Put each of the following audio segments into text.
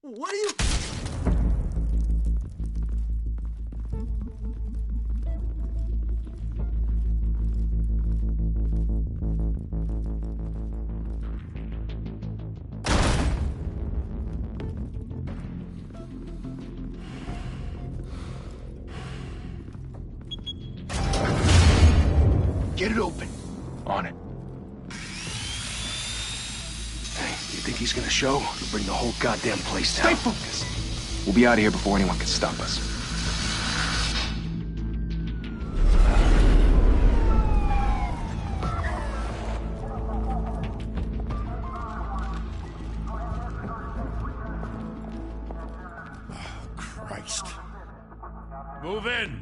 What are you... Get it open. On it. Hey, you think he's gonna show? He'll bring the whole goddamn place down. Stay focused. We'll be out of here before anyone can stop us. Oh, Christ. Move in.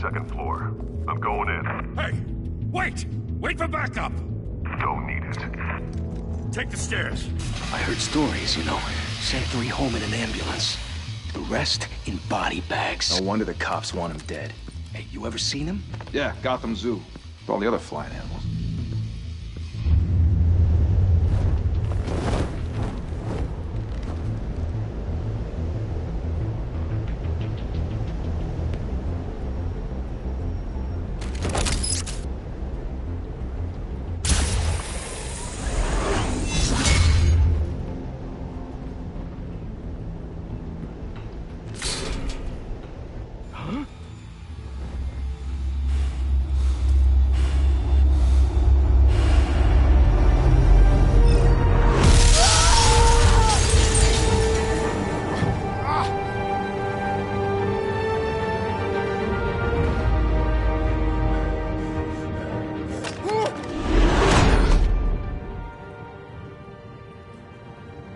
Second floor. I'm going in. Hey! Wait! Wait for backup! Don't need it. Take the stairs. I heard stories, you know. Sent 3 home in an ambulance. The rest in body bags. No wonder the cops want him dead. Hey, you ever seen him? Yeah, Gotham Zoo. With all the other flying animals.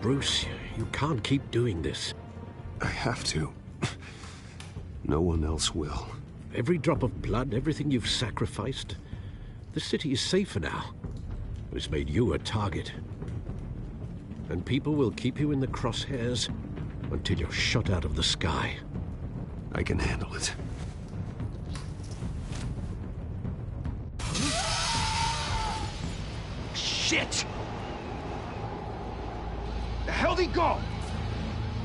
Bruce, you can't keep doing this. I have to. No one else will. Every drop of blood, everything you've sacrificed. The city is safer now. It's made you a target. And people will keep you in the crosshairs until you're shot out of the sky. I can handle it. Shit! The hell'd he go?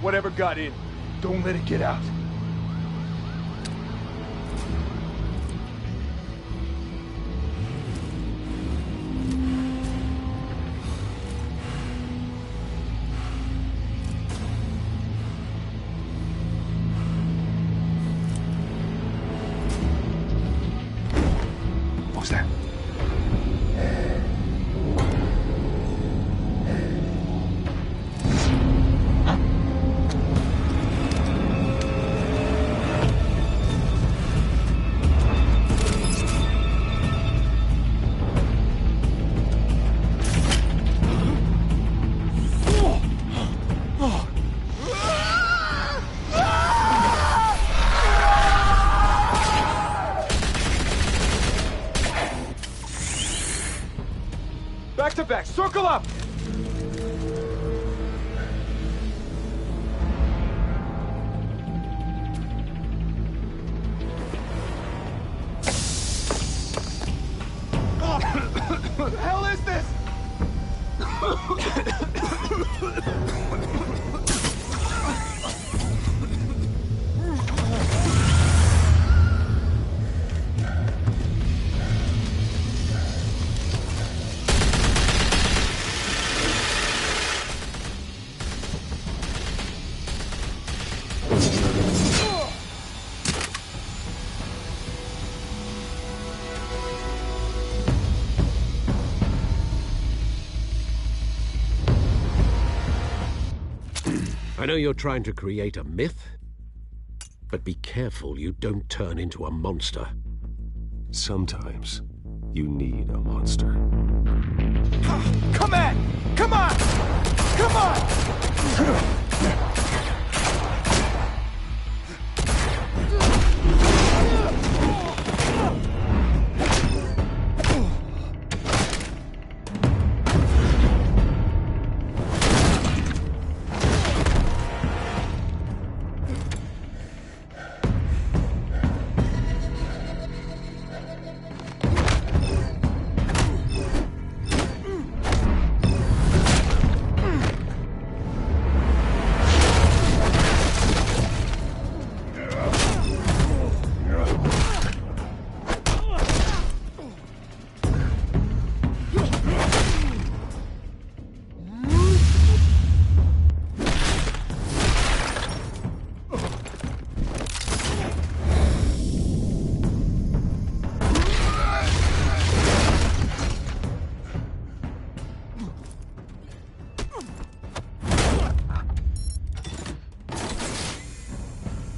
Whatever got in, don't let it get out. What was that? Back to back, circle up! What the hell is this? I know you're trying to create a myth, but be careful you don't turn into a monster. Sometimes you need a monster. Come on! Come on! Come on!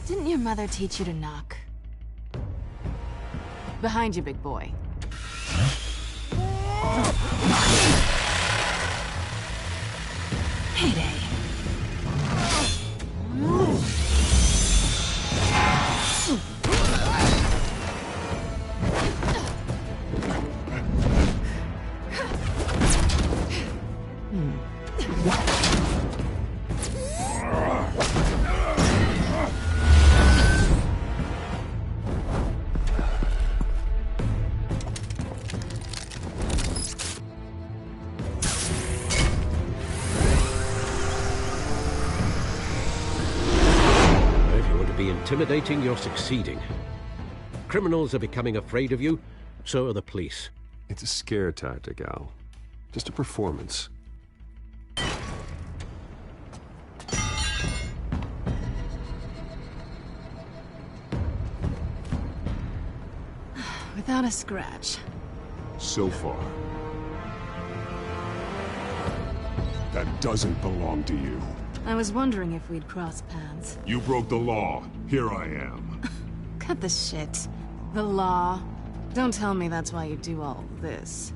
Didn't your mother teach you to knock? Behind you, big boy. Heyday. Intimidating, you're succeeding. Criminals are becoming afraid of you, so are the police. It's a scare tactic, Al. Just a performance. Without a scratch. So far. That doesn't belong to you. I was wondering if we'd cross paths. You broke the law. Here I am. Cut the shit. The law. Don't tell me that's why you do all this.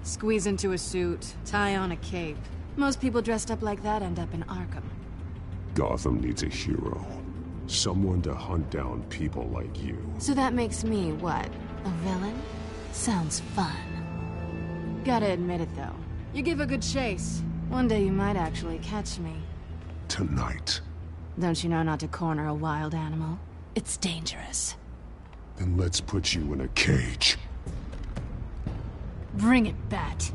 Squeeze into a suit, tie on a cape. Most people dressed up like that end up in Arkham. Gotham needs a hero. Someone to hunt down people like you. So that makes me, what, a villain? Sounds fun. Gotta admit it, though. You give a good chase. One day you might actually catch me. Tonight. Don't you know not to corner a wild animal? It's dangerous. Then let's put you in a cage. Bring it, Bat.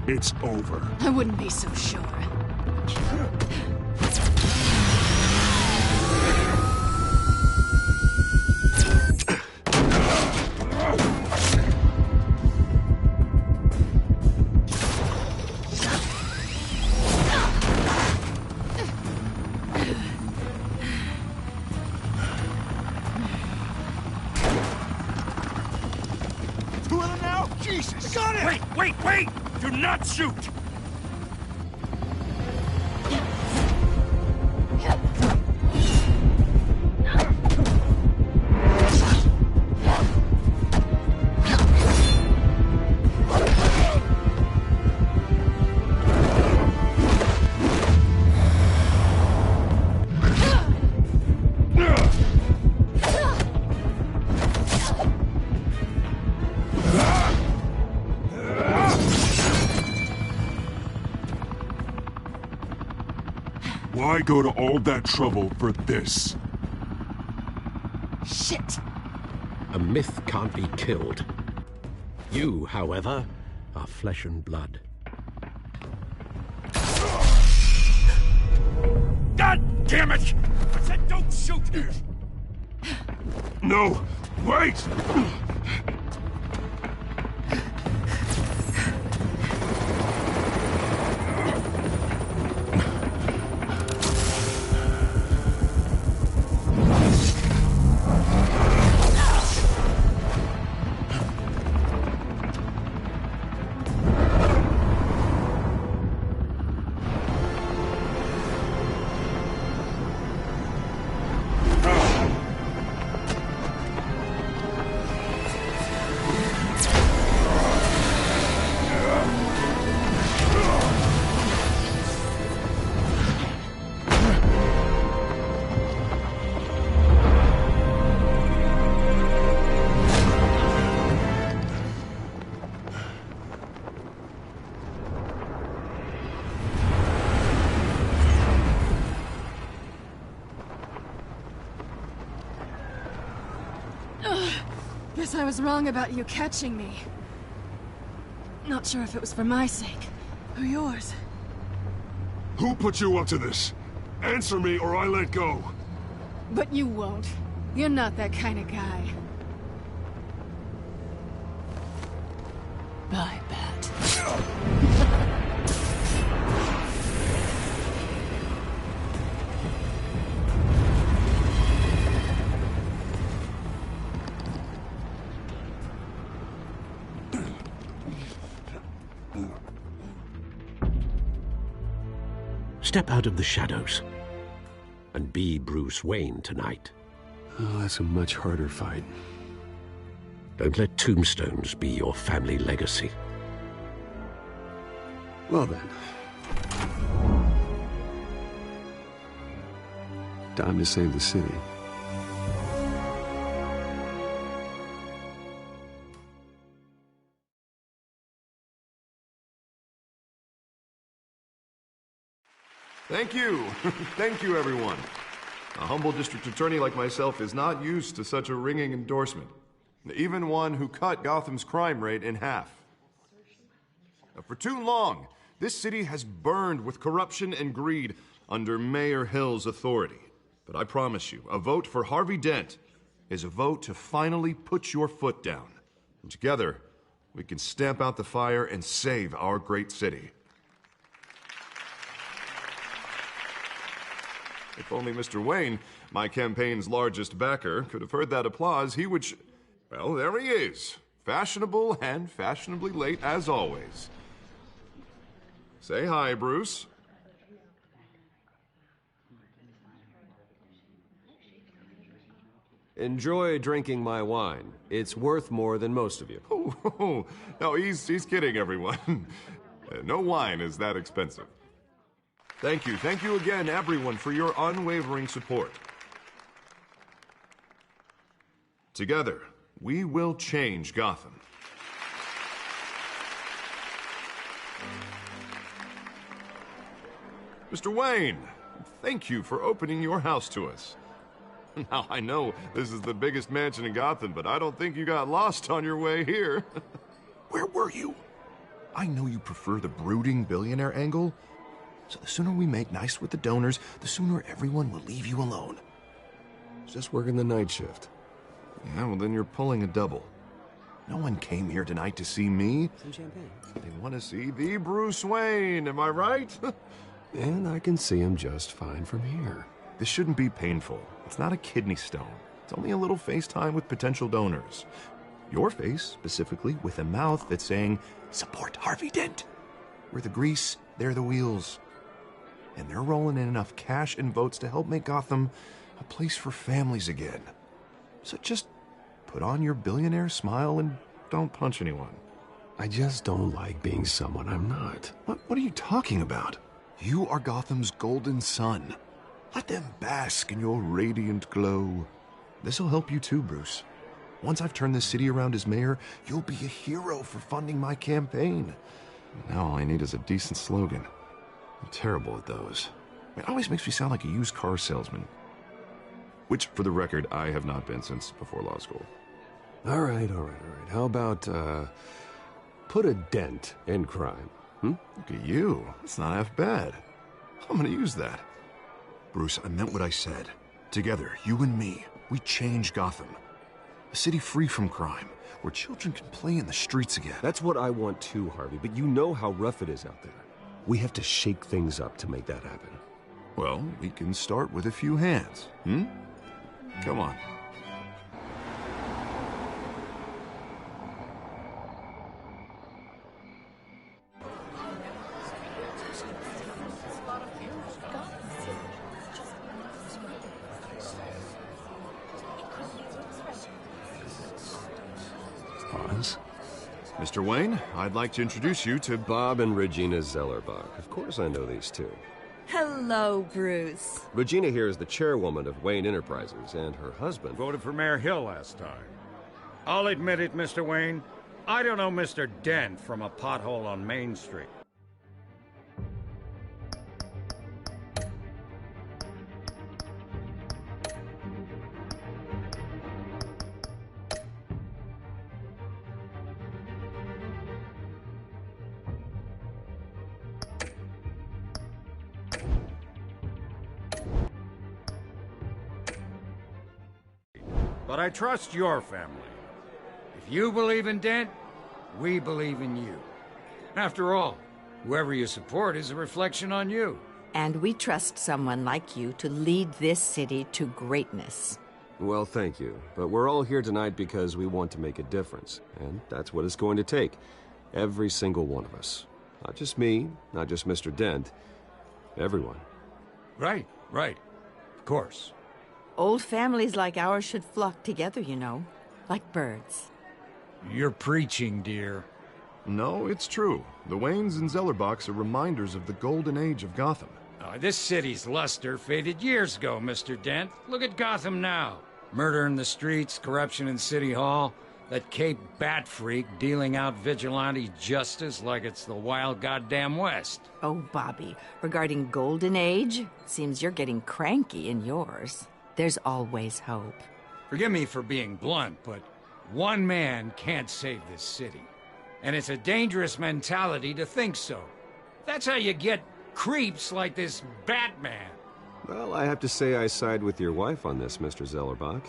It's over. I wouldn't be so sure. Two of them now? Jesus! Got it! Wait! Do not shoot! Why go to all that trouble for this? Shit! A myth can't be killed. You, however, are flesh and blood. God damn it! I said don't shoot! No! Wait! Guess I was wrong about you catching me. Not sure if it was for my sake, or yours. Who put you up to this? Answer me or I let go. But you won't. You're not that kind of guy. I bet. Step out of the shadows and be Bruce Wayne tonight. Oh, that's a much harder fight. Don't let tombstones be your family legacy. Well then. Time to save the city. Thank you. Thank you, everyone. A humble district attorney like myself is not used to such a ringing endorsement. Even one who cut Gotham's crime rate in half. For too long, this city has burned with corruption and greed under Mayor Hill's authority. But I promise you, a vote for Harvey Dent is a vote to finally put your foot down. And together, we can stamp out the fire and save our great city. If only Mr. Wayne, my campaign's largest backer, could have heard that applause, he would... Well, there he is. Fashionable and fashionably late as always. Say hi, Bruce. Enjoy drinking my wine. It's worth more than most of you. Oh, no, he's kidding, everyone. No wine is that expensive. Thank you again, everyone, for your unwavering support. Together, we will change Gotham. Mr. Wayne, thank you for opening your house to us. Now, I know this is the biggest mansion in Gotham, but I don't think you got lost on your way here. Where were you? I know you prefer the brooding billionaire angle, so the sooner we make nice with the donors, the sooner everyone will leave you alone. Just working the night shift. Yeah, well, then you're pulling a double. No one came here tonight to see me. Some champagne. They want to see the Bruce Wayne, am I right? And I can see him just fine from here. This shouldn't be painful. It's not a kidney stone. It's only a little FaceTime with potential donors. Your face, specifically, with a mouth that's saying, support Harvey Dent. We're the grease, they're the wheels. And they're rolling in enough cash and votes to help make Gotham a place for families again. So just put on your billionaire smile and don't punch anyone. I just don't like being someone I'm not. What are you talking about? You are Gotham's golden sun. Let them bask in your radiant glow. This'll help you too, Bruce. Once I've turned this city around as mayor, you'll be a hero for funding my campaign. Now all I need is a decent slogan. I'm terrible at those. It always makes me sound like a used car salesman. Which, for the record, I have not been since before law school. All right. How about, put a dent in crime? Look at you. That's not half bad. I'm gonna use that. Bruce, I meant what I said. Together, you and me, we change Gotham. A city free from crime, where children can play in the streets again. That's what I want too, Harvey, but you know how rough it is out there. We have to shake things up to make that happen. Well, we can start with a few hands, Come on. Pause. Mr. Wayne, I'd like to introduce you to Bob and Regina Zellerbach. Of course I know these two. Hello, Bruce. Regina here is the chairwoman of Wayne Enterprises, and her husband... Voted for Mayor Hill last time. I'll admit it, Mr. Wayne. I don't know Mr. Dent from a pothole on Main Street. but I trust your family. If you believe in Dent, we believe in you. After all, whoever you support is a reflection on you. And we trust someone like you to lead this city to greatness. Well, thank you. But we're all here tonight because we want to make a difference. And that's what it's going to take. Every single one of us. Not just me, not just Mr. Dent. Everyone. Right. Of course. Old families like ours should flock together, you know. Like birds. You're preaching, dear. No, it's true. The Waynes and Zellerbachs are reminders of the golden age of Gotham. This city's luster faded years ago, Mr. Dent. Look at Gotham now. Murder in the streets, corruption in City Hall, that Cape Bat freak dealing out vigilante justice like it's the wild goddamn West. Oh, Bobby, regarding Golden Age, seems you're getting cranky in yours. There's always hope. Forgive me for being blunt, but one man can't save this city. And it's a dangerous mentality to think so. That's how you get creeps like this Batman. Well, I have to say I side with your wife on this, Mr. Zellerbach.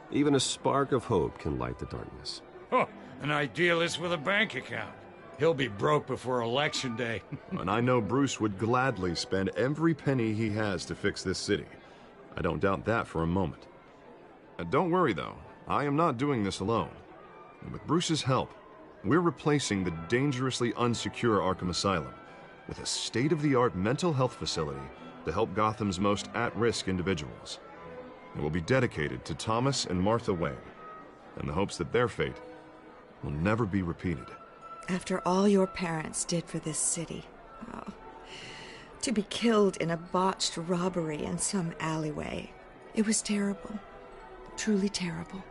Even a spark of hope can light the darkness. Oh, an idealist with a bank account. He'll be broke before Election Day. And I know Bruce would gladly spend every penny he has to fix this city. I don't doubt that for a moment. Don't worry, though. I am not doing this alone. And with Bruce's help, we're replacing the dangerously unsecure Arkham Asylum with a state-of-the-art mental health facility to help Gotham's most at-risk individuals. It will be dedicated to Thomas and Martha Wayne, in the hopes that their fate will never be repeated. After all your parents did for this city, to be killed in a botched robbery in some alleyway, it was terrible. Truly terrible.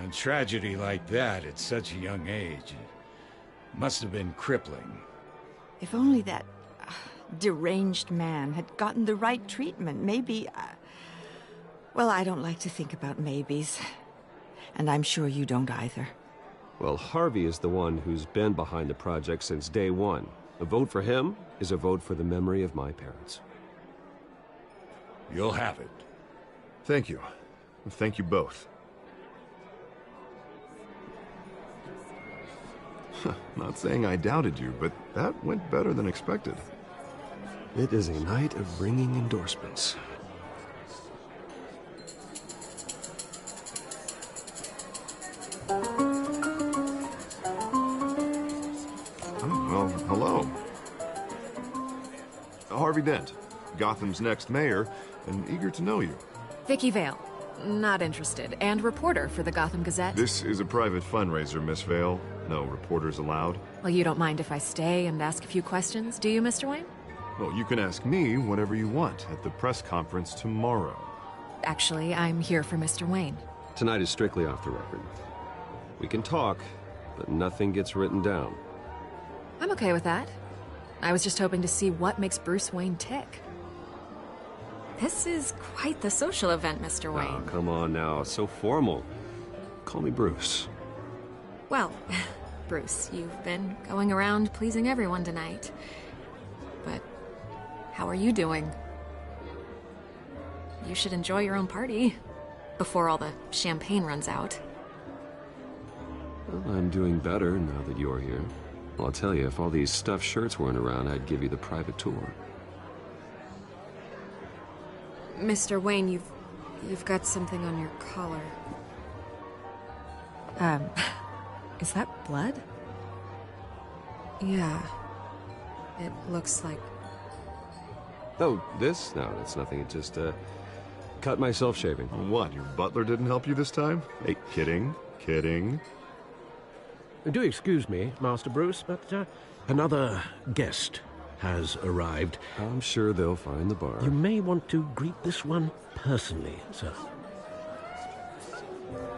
A tragedy like that at such a young age must have been crippling. If only that deranged man had gotten the right treatment, maybe... Well, I don't like to think about maybes. And I'm sure you don't either. Well, Harvey is the one who's been behind the project since day one. A vote for him is a vote for the memory of my parents. You'll have it. Thank you. Thank you both. Not saying I doubted you, but that went better than expected. It is a night of ringing endorsements. Well, hello. Harvey Dent, Gotham's next mayor, and eager to know you. Vicky Vale. Not interested. And reporter for the Gotham Gazette. This is a private fundraiser, Miss Vale. No reporters allowed. Well, you don't mind if I stay and ask a few questions, do you, Mr. Wayne? Well, you can ask me whatever you want at the press conference tomorrow. Actually, I'm here for Mr. Wayne. Tonight is strictly off the record. We can talk, but nothing gets written down. I'm okay with that. I was just hoping to see what makes Bruce Wayne tick. This is quite the social event, Mr. Wayne. Oh, come on now. So formal. Call me Bruce. Well, Bruce, you've been going around pleasing everyone tonight. But how are you doing? You should enjoy your own party before all the champagne runs out. Well, I'm doing better now that you're here. Well, I'll tell you, if all these stuffed shirts weren't around, I'd give you the private tour. Mr. Wayne, you've got something on your collar. Is that blood? Yeah. It looks like... Oh, this? No, that's nothing. It just, cut myself shaving. What, your butler didn't help you this time? Hey, kidding. Do excuse me, Master Bruce, but another guest has arrived. I'm sure they'll find the bar. You may want to greet this one personally, sir.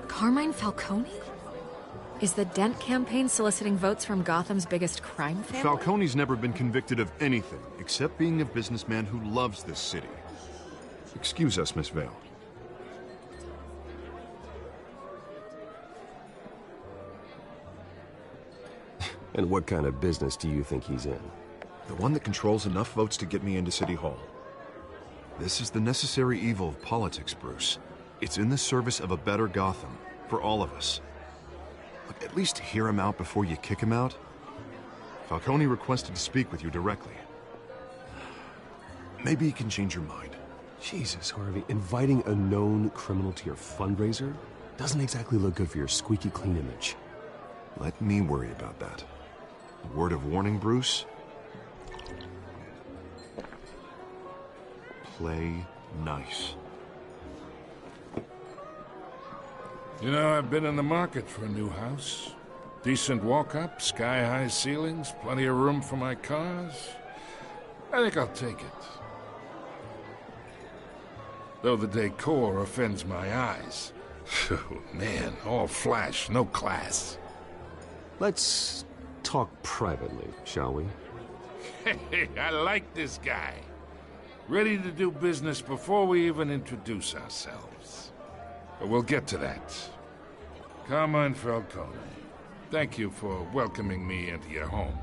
Carmine Falcone? Is the Dent campaign soliciting votes from Gotham's biggest crime family? Falcone's never been convicted of anything, except being a businessman who loves this city. Excuse us, Miss Vale. And what kind of business do you think he's in? The one that controls enough votes to get me into City Hall. This is the necessary evil of politics, Bruce. It's in the service of a better Gotham, for all of us. Look, at least hear him out before you kick him out. Falcone requested to speak with you directly. Maybe he can change your mind. Jesus, Harvey, inviting a known criminal to your fundraiser doesn't exactly look good for your squeaky clean image. Let me worry about that. A word of warning, Bruce? Play nice. You know, I've been in the market for a new house. Decent walk-up, sky-high ceilings, plenty of room for my cars. I think I'll take it. Though the decor offends my eyes. Oh, man, all flash, no class. Let's talk privately, shall we? Hey, I like this guy. Ready to do business before we even introduce ourselves. But we'll get to that. Carmine Falcone, thank you for welcoming me into your home.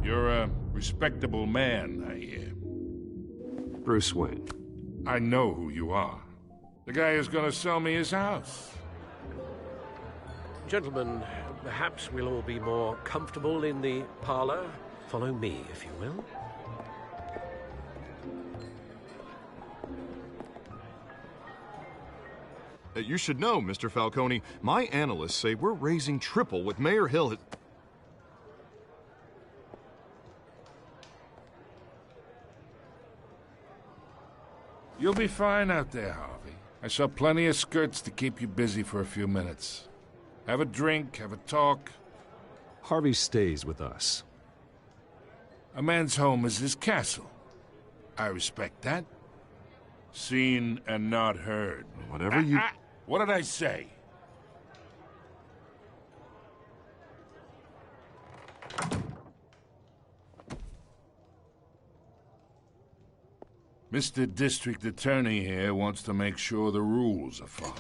You're a respectable man, I hear. Bruce Wayne. I know who you are. The guy who's gonna sell me his house. Gentlemen, perhaps we'll all be more comfortable in the parlor. Follow me, if you will. You should know, Mr. Falcone, my analysts say we're raising triple what Mayor Hill had... You'll be fine out there, Harvey. I saw plenty of skirts to keep you busy for a few minutes. Have a drink, have a talk. Harvey stays with us. A man's home is his castle. I respect that. Seen and not heard. Whatever you... What did I say? Mr. District Attorney here wants to make sure the rules are followed.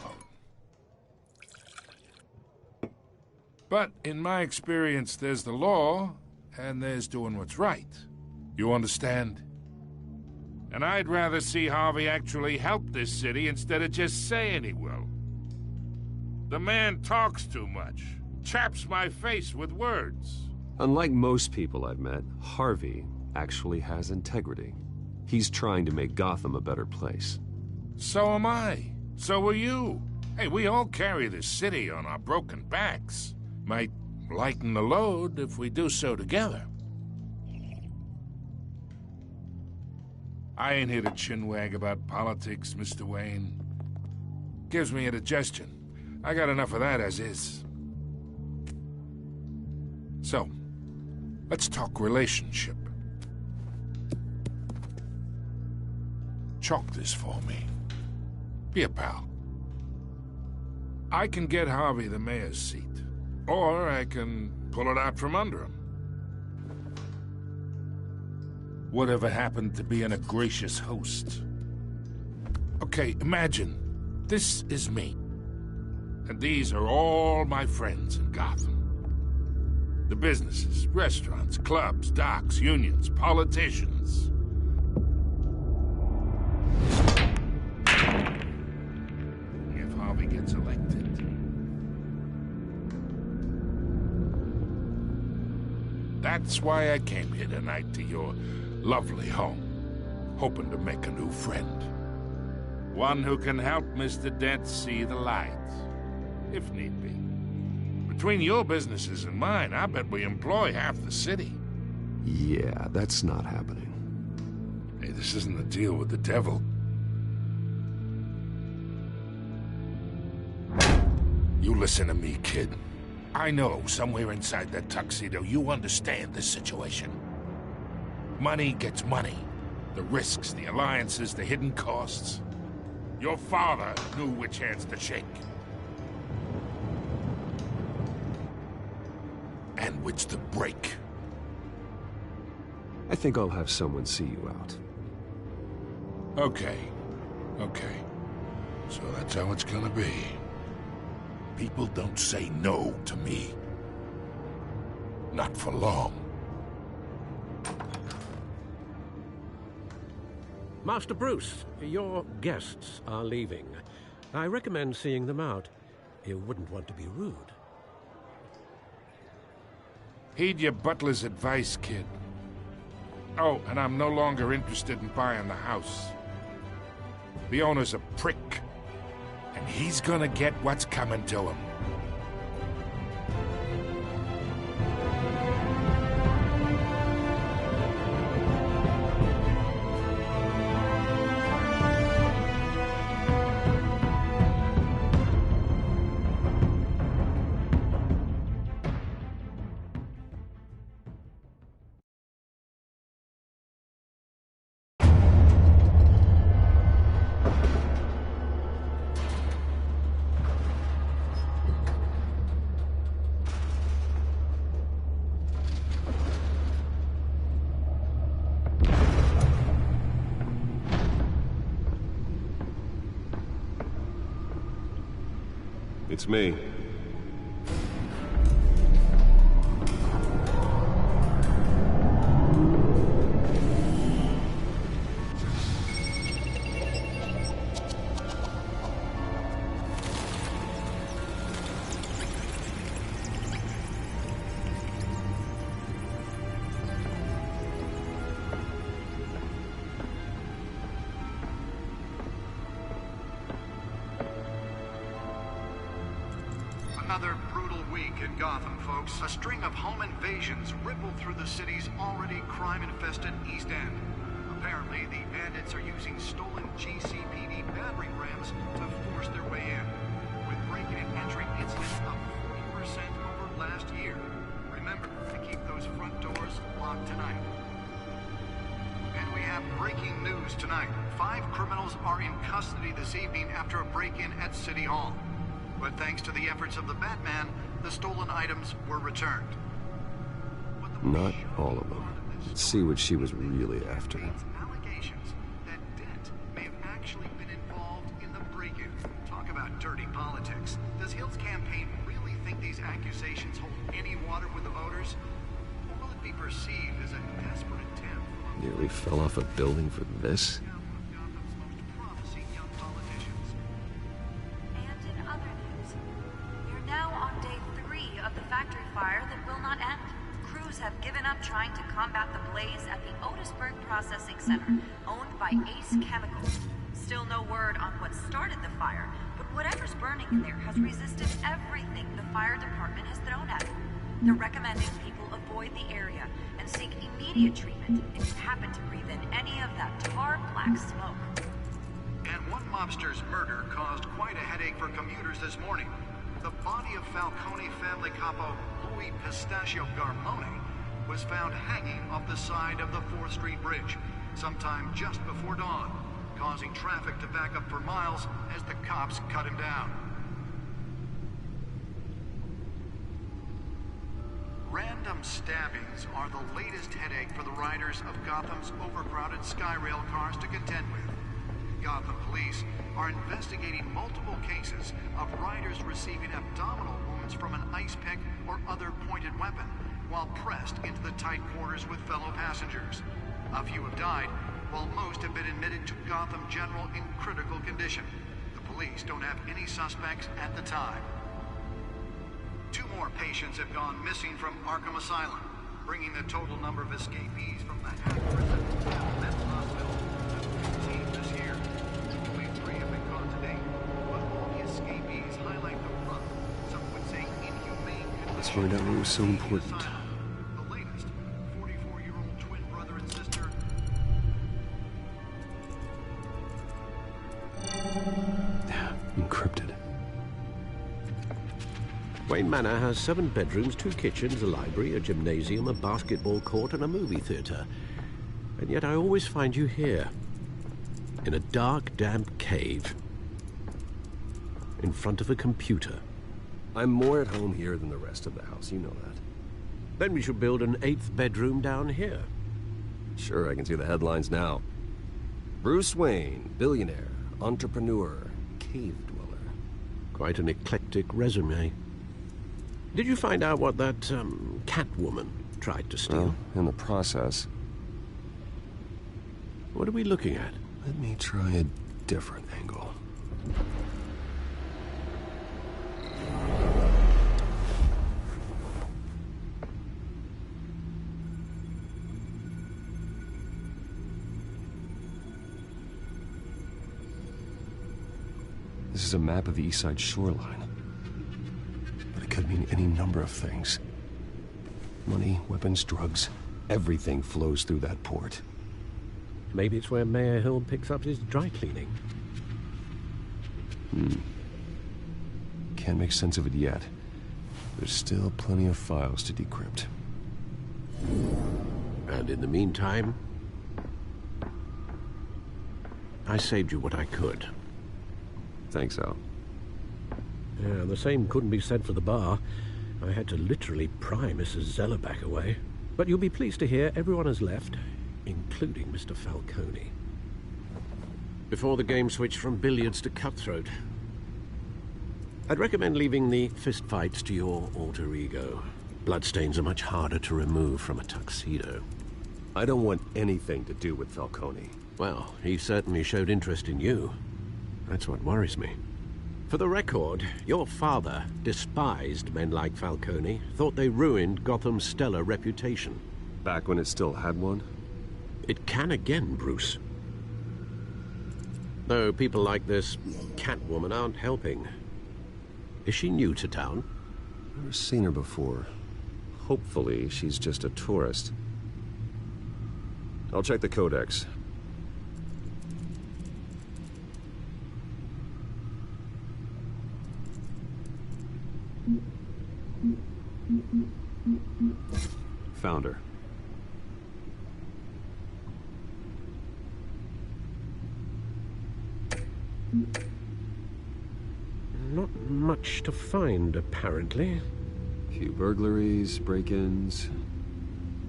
But in my experience, there's the law, and there's doing what's right. You understand? And I'd rather see Harvey actually help this city instead of just saying he will. The man talks too much, chaps my face with words. Unlike most people I've met, Harvey actually has integrity. He's trying to make Gotham a better place. So am I. So are you. Hey, we all carry this city on our broken backs. Might lighten the load if we do so together. I ain't here to chinwag about politics, Mr. Wayne. Gives me indigestion. I got enough of that as is. So, let's talk relationship. Chalk this for me. Be a pal. I can get Harvey the mayor's seat, or I can pull it out from under him. Whatever happened to being a gracious host? Okay, imagine, this is me. And these are all my friends in Gotham. The businesses, restaurants, clubs, docks, unions, politicians. If Harvey gets elected. That's why I came here tonight to your lovely home, hoping to make a new friend. One who can help Mr. Dent see the light, if need be. Between your businesses and mine, I bet we employ half the city. Yeah, that's not happening. Hey, this isn't a deal with the devil. You listen to me, kid. I know somewhere inside that tuxedo you understand this situation. Money gets money. The risks, the alliances, the hidden costs. Your father knew which hands to shake. And which to break. I think I'll have someone see you out. Okay. Okay. So that's how it's gonna be. People don't say no to me. Not for long. Master Bruce, your guests are leaving. I recommend seeing them out. You wouldn't want to be rude. Heed your butler's advice, kid. Oh, and I'm no longer interested in buying the house. The owner's a prick, and he's gonna get what's coming to him. It's me. Another brutal week in Gotham, folks. A string of home invasions rippled through the city's already crime-infested East End. Apparently, the bandits are using stolen GCPD battering rams to force their way in, with breaking and entering incidents up 40% over last year. Remember to keep those front doors locked tonight. And we have breaking news tonight. 5 criminals are in custody this evening after a break-in at City Hall. But thanks to the efforts of the Batman, the stolen items were returned. Not all of them. Let's see what she was really after. Allegations that Dent may have actually been involved in the break-in. Talk about dirty politics. Does Hill's campaign really think these accusations hold any water with the voters? Or will it be perceived as a desperate attempt? Nearly fell off a building for this? Have given up trying to combat the blaze at the Otisburg Processing Center, owned by Ace Chemicals. Still no word on what started the fire, but whatever's burning in there has resisted everything the fire department has thrown at it. They're recommending people avoid the area and seek immediate treatment if you happen to breathe in any of that tar black smoke. And one mobster's murder caused quite a headache for commuters this morning. The body of Falcone family capo Louis Pistachio Garmone was found hanging off the side of the 4th Street Bridge sometime just before dawn, causing traffic to back up for miles as the cops cut him down. Random stabbings are the latest headache for the riders of Gotham's overcrowded Skyrail cars to contend with. Gotham police are investigating multiple cases of riders receiving abdominal wounds from an ice pick or other pointed weapon while pressed into the tight quarters with fellow passengers. A few have died, while most have been admitted to Gotham General in critical condition. The police don't have any suspects at the time. 2 more patients have gone missing from Arkham Asylum, bringing the total number of escapees from the half prison to mental hospital to 15 this year. Only 3 have been caught to date, but all the escapees highlight the rough, some would say inhumane conditions. Let's find out what was so important. The latest, 44-year-old twin brother and sister. Encrypted. Wayne Manor has 7 bedrooms, 2 kitchens, a library, a gymnasium, a basketball court, and a movie theater. And yet I always find you here, in a dark, damp cave, in front of a computer. I'm more at home here than the rest of the house, you know that. Then we should build an 8th bedroom down here. Sure, I can see the headlines now. Bruce Wayne, billionaire, entrepreneur, cave dweller. Quite an eclectic resume. Did you find out what that, Catwoman tried to steal? Well, in the process. What are we looking at? Let me try a different angle. This is a map of the East Side shoreline. But it could mean any number of things. Money, weapons, drugs, everything flows through that port. Maybe it's where Mayor Hill picks up his dry cleaning. Can't make sense of it yet. There's still plenty of files to decrypt. And in the meantime, I saved you what I could. Thanks, Al. Yeah, the same couldn't be said for the bar. I had to literally pry Mrs. Zellerback away. But you'll be pleased to hear everyone has left, including Mr. Falcone. Before the game switched from billiards to cutthroat. I'd recommend leaving the fistfights to your alter ego. Bloodstains are much harder to remove from a tuxedo. I don't want anything to do with Falcone. Well, he certainly showed interest in you. That's what worries me. For the record, your father despised men like Falcone, thought they ruined Gotham's stellar reputation. Back when it still had one? It can again, Bruce. Though people like this Catwoman aren't helping. Is she new to town? Never seen her before. Hopefully, she's just a tourist. I'll check the codex. Found her. Not much to find, apparently. Few burglaries, break-ins.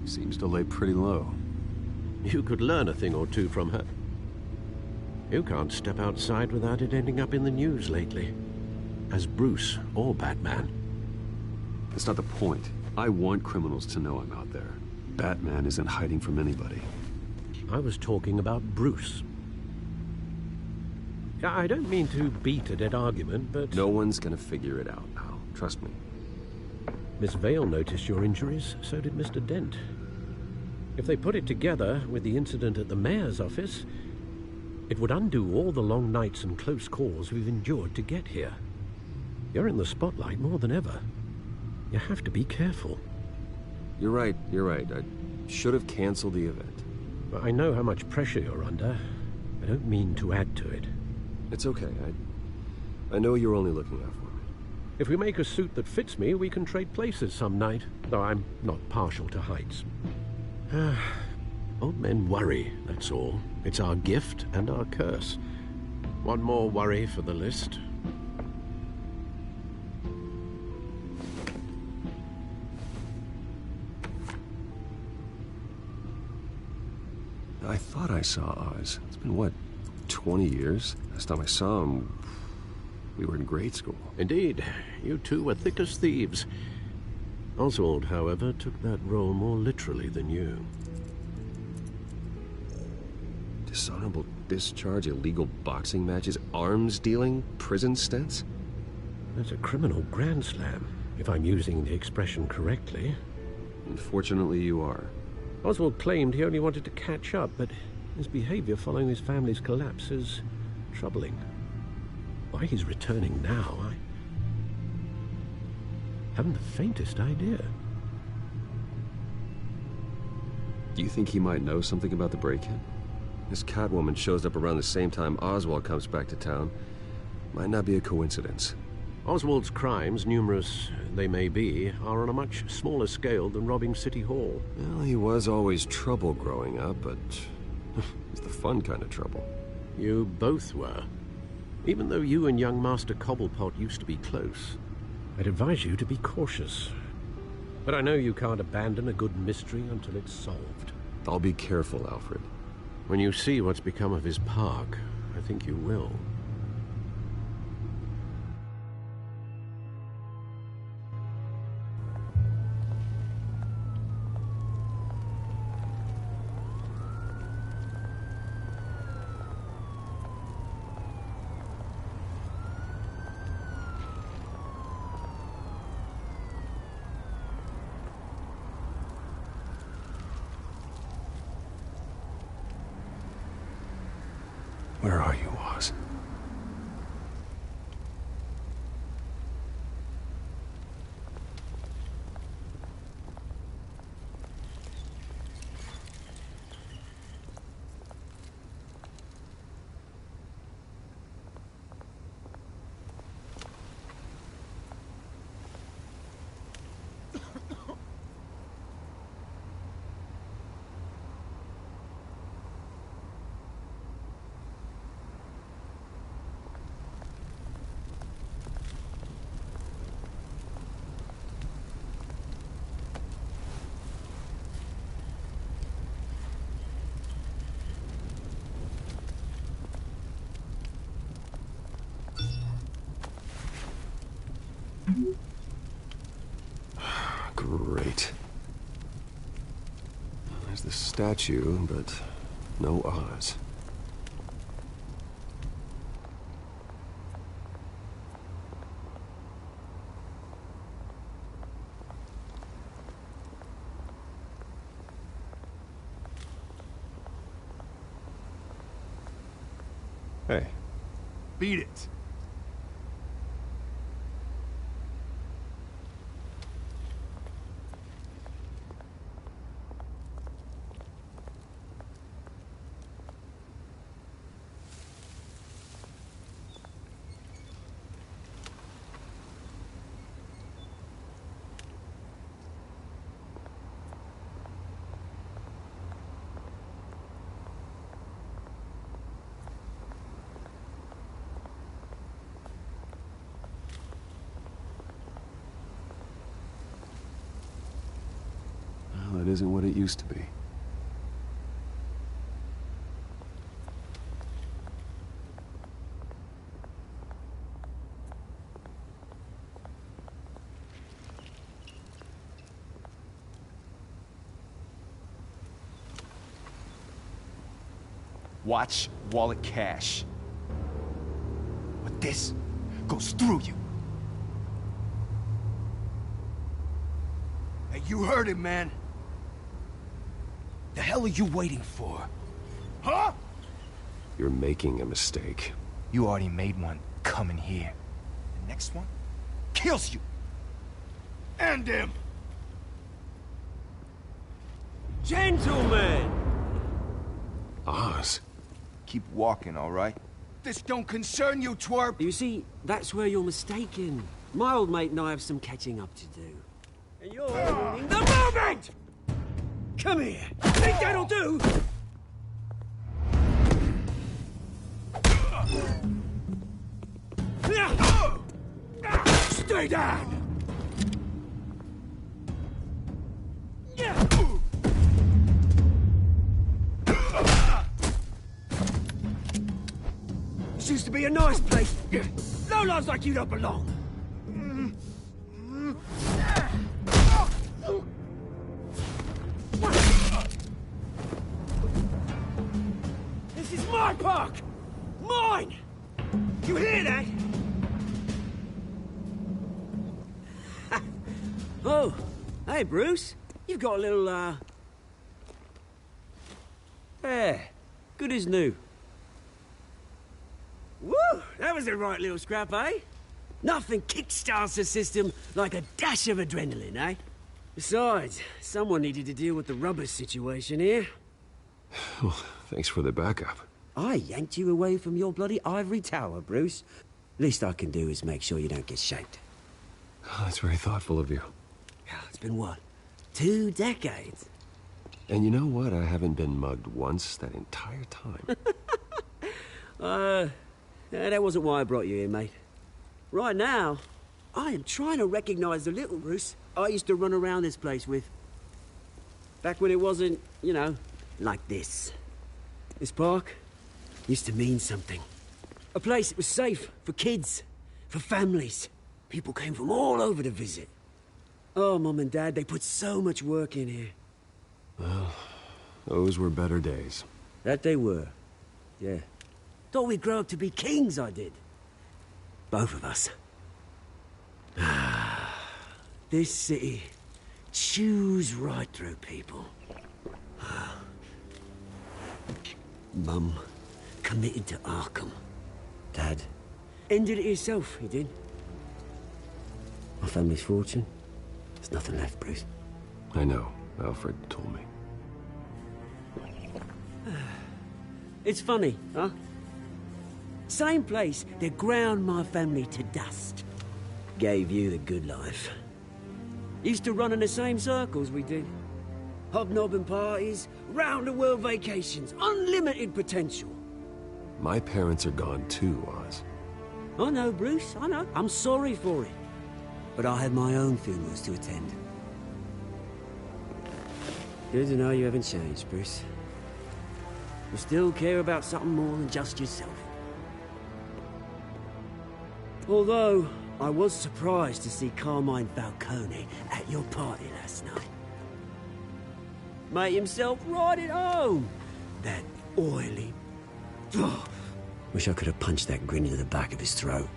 Seems to lay pretty low. You could learn a thing or two from her. You can't step outside without it ending up in the news lately. As Bruce or Batman. That's not the point. I want criminals to know I'm out there. Batman isn't hiding from anybody. I was talking about Bruce. I don't mean to beat a dead argument, but... No one's gonna figure it out, Al. Trust me. Miss Vale noticed your injuries, so did Mr. Dent. If they put it together with the incident at the mayor's office, it would undo all the long nights and close calls we've endured to get here. You're in the spotlight more than ever. You have to be careful. You're right. I should have canceled the event. I know how much pressure you're under. I don't mean to add to it. It's okay. I know you're only looking out for me. If we make a suit that fits me, we can trade places some night. Though I'm not partial to heights. Old men worry, that's all. It's our gift and our curse. One more worry for the list. I thought I saw Oz. It's been, what, 20 years? Last time I saw him, we were in grade school. Indeed. You two were thick as thieves. Oswald, however, took that role more literally than you. Dishonorable discharge, illegal boxing matches, arms dealing, prison stints? That's a criminal grand slam, if I'm using the expression correctly. Unfortunately, you are. Oswald claimed he only wanted to catch up, but his behavior following his family's collapse is troubling. Why he's returning now, I haven't the faintest idea. Do you think he might know something about the break-in? This Catwoman shows up around the same time Oswald comes back to town. Might not be a coincidence. Oswald's crimes, numerous they may be, are on a much smaller scale than robbing City Hall. Well, he was always trouble growing up, but it's the fun kind of trouble. You both were. Even though you and young Master Cobblepot used to be close. I'd advise you to be cautious. But I know you can't abandon a good mystery until it's solved. I'll be careful, Alfred. When you see what's become of his park, I think you will. Where are you, Oz? Great. There's the statue, but no Oz. Hey. Beat it. Well, it isn't what it used to be. Watch wallet cash. But this goes through you. Hey, you heard it, man. The hell are you waiting for? Huh? You're making a mistake. You already made one coming here. The next one kills you. And him. Gentlemen! Oz. Keep walking, all right? This don't concern you, twerp! You see, that's where you're mistaken. My old mate and I have some catching up to do. And you're ruining the moment! Come here! Think that'll do? Stay down! This used to be a nice place. No lives like you don't belong. This is my park! Mine! You hear that? Oh, hey, Bruce. You've got a little, Yeah, good as new. Woo! That was a right little scrap, eh? Nothing kickstarts the system like a dash of adrenaline, eh? Besides, someone needed to deal with the rubber situation here. Well, thanks for the backup. I yanked you away from your bloody ivory tower, Bruce. Least I can do is make sure you don't get shanked. Oh, that's very thoughtful of you. It's been what? 2 decades? And you know what? I haven't been mugged once that entire time. That wasn't why I brought you here, mate. Right now, I am trying to recognize the little Bruce I used to run around this place with. Back when it wasn't, you know, like this. This park used to mean something. A place that was safe for kids, for families. People came from all over to visit. Oh, Mum and Dad, they put so much work in here. Well, those were better days. That they were. Yeah. Thought we'd grow up to be kings, I did. Both of us. This city chews right through people. Mum, committed to Arkham. Dad ended it himself, he did. My family's fortune, there's nothing left, Bruce. I know. Alfred told me. It's funny, huh? Same place that ground my family to dust. Gave you the good life. Used to run in the same circles we did. Hobnobbing parties, round-the-world vacations, unlimited potential. My parents are gone too, Oz. I know, Bruce, I know. I'm sorry for it. But I had my own funerals to attend. Good to know you haven't changed, Bruce. You still care about something more than just yourself. Although, I was surprised to see Carmine Falcone at your party last night. Made himself right at home. That oily... Oh, wish I could have punched that grin into the back of his throat.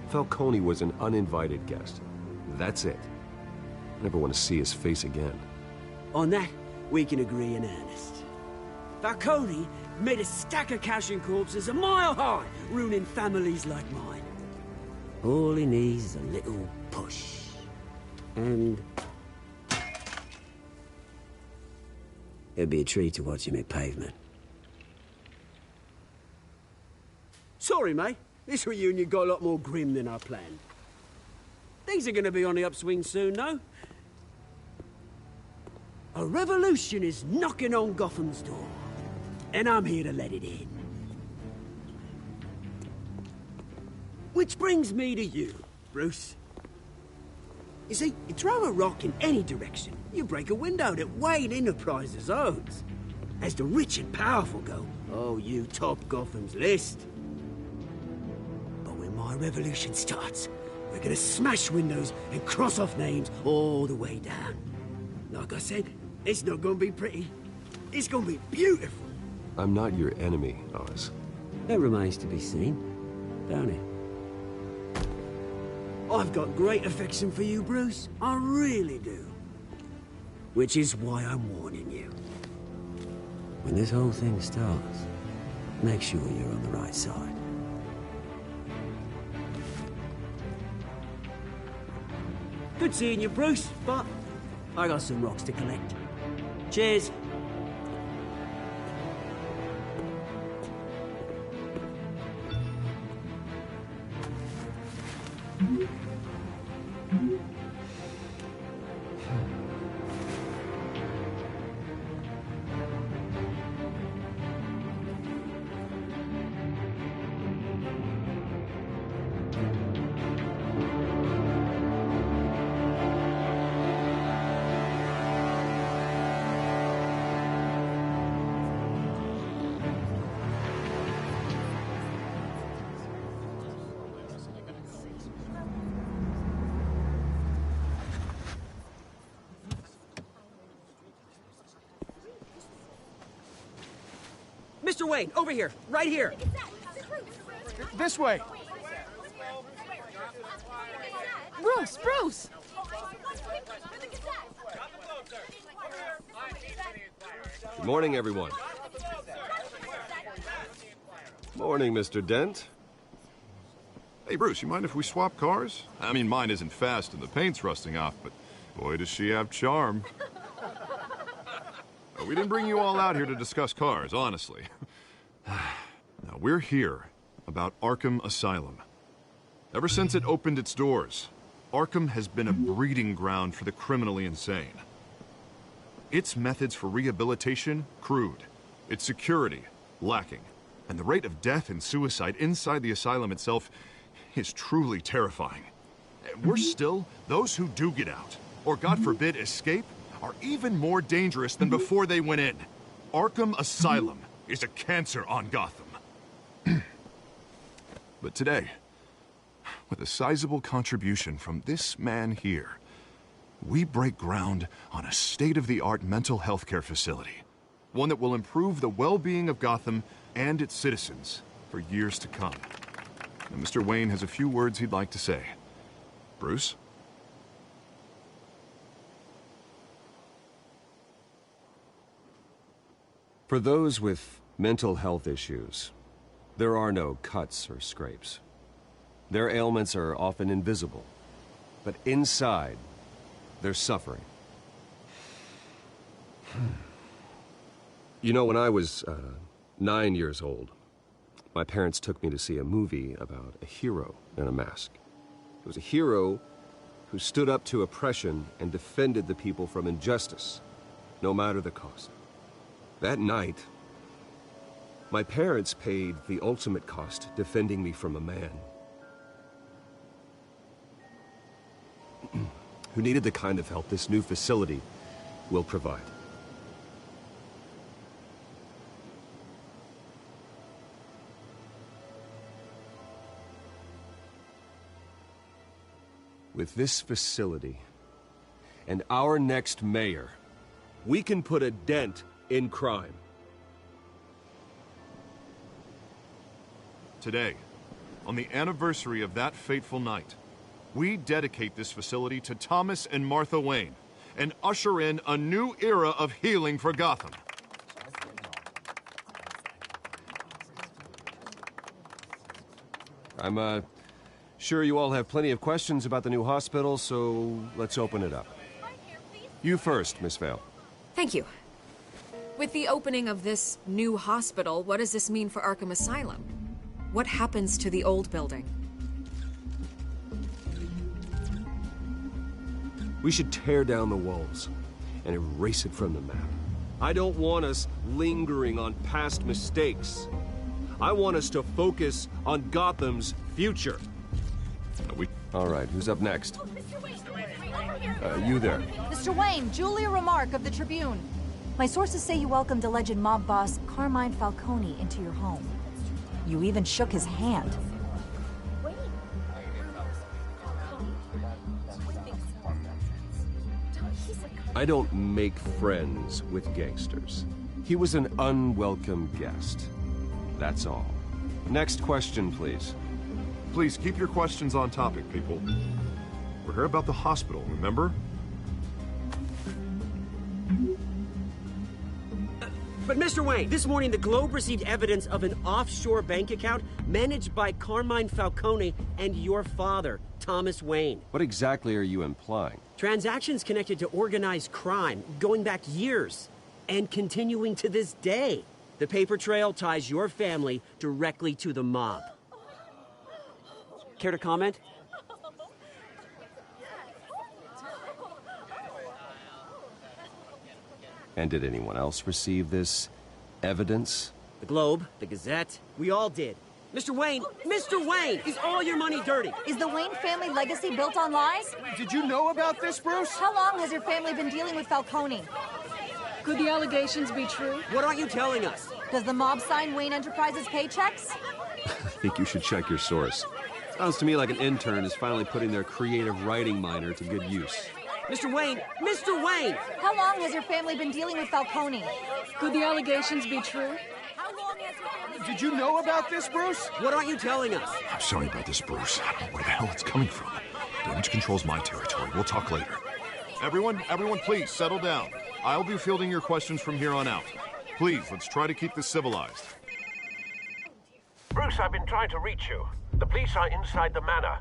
Falcone was an uninvited guest. That's it. I never want to see his face again. On that, we can agree in earnest. Falcone made a stack of cash and corpses a mile high, ruining families like mine. All he needs is a little push. And... it'd be a treat to watch him hit pavement. Sorry, mate. This reunion got a lot more grim than I planned. Things are gonna be on the upswing soon, though. A revolution is knocking on Gotham's door. And I'm here to let it in. Which brings me to you, Bruce. You see, you throw a rock in any direction, you break a window that Wayne Enterprises owns. As the rich and powerful go, oh, you top Gotham's list. But when my revolution starts, we're gonna smash windows and cross off names all the way down. Like I said, it's not gonna be pretty. It's gonna be beautiful. I'm not your enemy, Oz. That remains to be seen, don't it? I've got great affection for you, Bruce. I really do. Which is why I'm warning you. When this whole thing starts, make sure you're on the right side. Good seeing you, Bruce, but I got some rocks to collect. Cheers. Mr. Wayne, over here, right here. This way. Bruce, Bruce! Good morning, everyone. Morning, Mr. Dent. Hey, Bruce, you mind if we swap cars? I mean, mine isn't fast and the paint's rusting off, but boy, does she have charm. We didn't bring you all out here to discuss cars, honestly. Now, we're here about Arkham Asylum. Ever since it opened its doors, Arkham has been a breeding ground for the criminally insane. Its methods for rehabilitation, crude. Its security, lacking. And the rate of death and suicide inside the asylum itself is truly terrifying. Worse still, those who do get out, or God forbid, escape, are even more dangerous than before they went in. Arkham Asylum is a cancer on Gotham. But today, with a sizable contribution from this man here, we break ground on a state-of-the-art mental health care facility. One that will improve the well-being of Gotham and its citizens for years to come. Now, Mr. Wayne has a few words he'd like to say. Bruce? For those with Mental health issues. There are no cuts or scrapes. Their ailments are often invisible. But inside, they're suffering. You know, when I was 9 years old, my parents took me to see a movie about a hero in a mask. It was a hero who stood up to oppression and defended the people from injustice, no matter the cost. That night, my parents paid the ultimate cost defending me from a man who needed the kind of help this new facility will provide. With this facility and our next mayor, we can put a dent in crime. Today, on the anniversary of that fateful night, we dedicate this facility to Thomas and Martha Wayne and usher in a new era of healing for Gotham. I'm sure you all have plenty of questions about the new hospital, so let's open it up. You first, Miss Vale. Thank you. With the opening of this new hospital, what does this mean for Arkham Asylum? What happens to the old building? We should tear down the walls and erase it from the map. I don't want us lingering on past mistakes. I want us to focus on Gotham's future. All right, who's up next? You there. Mr. Wayne, Julia Remark of the Tribune. My sources say you welcomed alleged mob boss Carmine Falcone into your home. You even shook his hand. I don't make friends with gangsters. He was an unwelcome guest. That's all. Next question, please. Please keep your questions on topic, people. We're here about the hospital, remember? But Mr. Wayne, this morning the Globe received evidence of an offshore bank account managed by Carmine Falcone and your father, Thomas Wayne. What exactly are you implying? Transactions connected to organized crime, going back years, and continuing to this day. The paper trail ties your family directly to the mob. Care to comment? And did anyone else receive this evidence? The Globe, the Gazette, we all did. Mr. Wayne, is all your money dirty? Is the Wayne family legacy built on lies? Did you know about this, Bruce? How long has your family been dealing with Falcone? Could the allegations be true? What aren't you telling us? Does the mob sign Wayne Enterprises paychecks? I think you should check your source. Sounds to me like an intern is finally putting their creative writing minor to good use. Mr. Wayne! How long has your family been dealing with Falcone? Could the allegations be true? How long has your family... Did you know about this, Bruce? What aren't you telling us? I'm sorry about this, Bruce. I don't know where the hell it's coming from. Damage control's my territory. We'll talk later. Everyone, please, settle down. I'll be fielding your questions from here on out. Please, let's try to keep this civilized. Bruce, I've been trying to reach you. The police are inside the manor.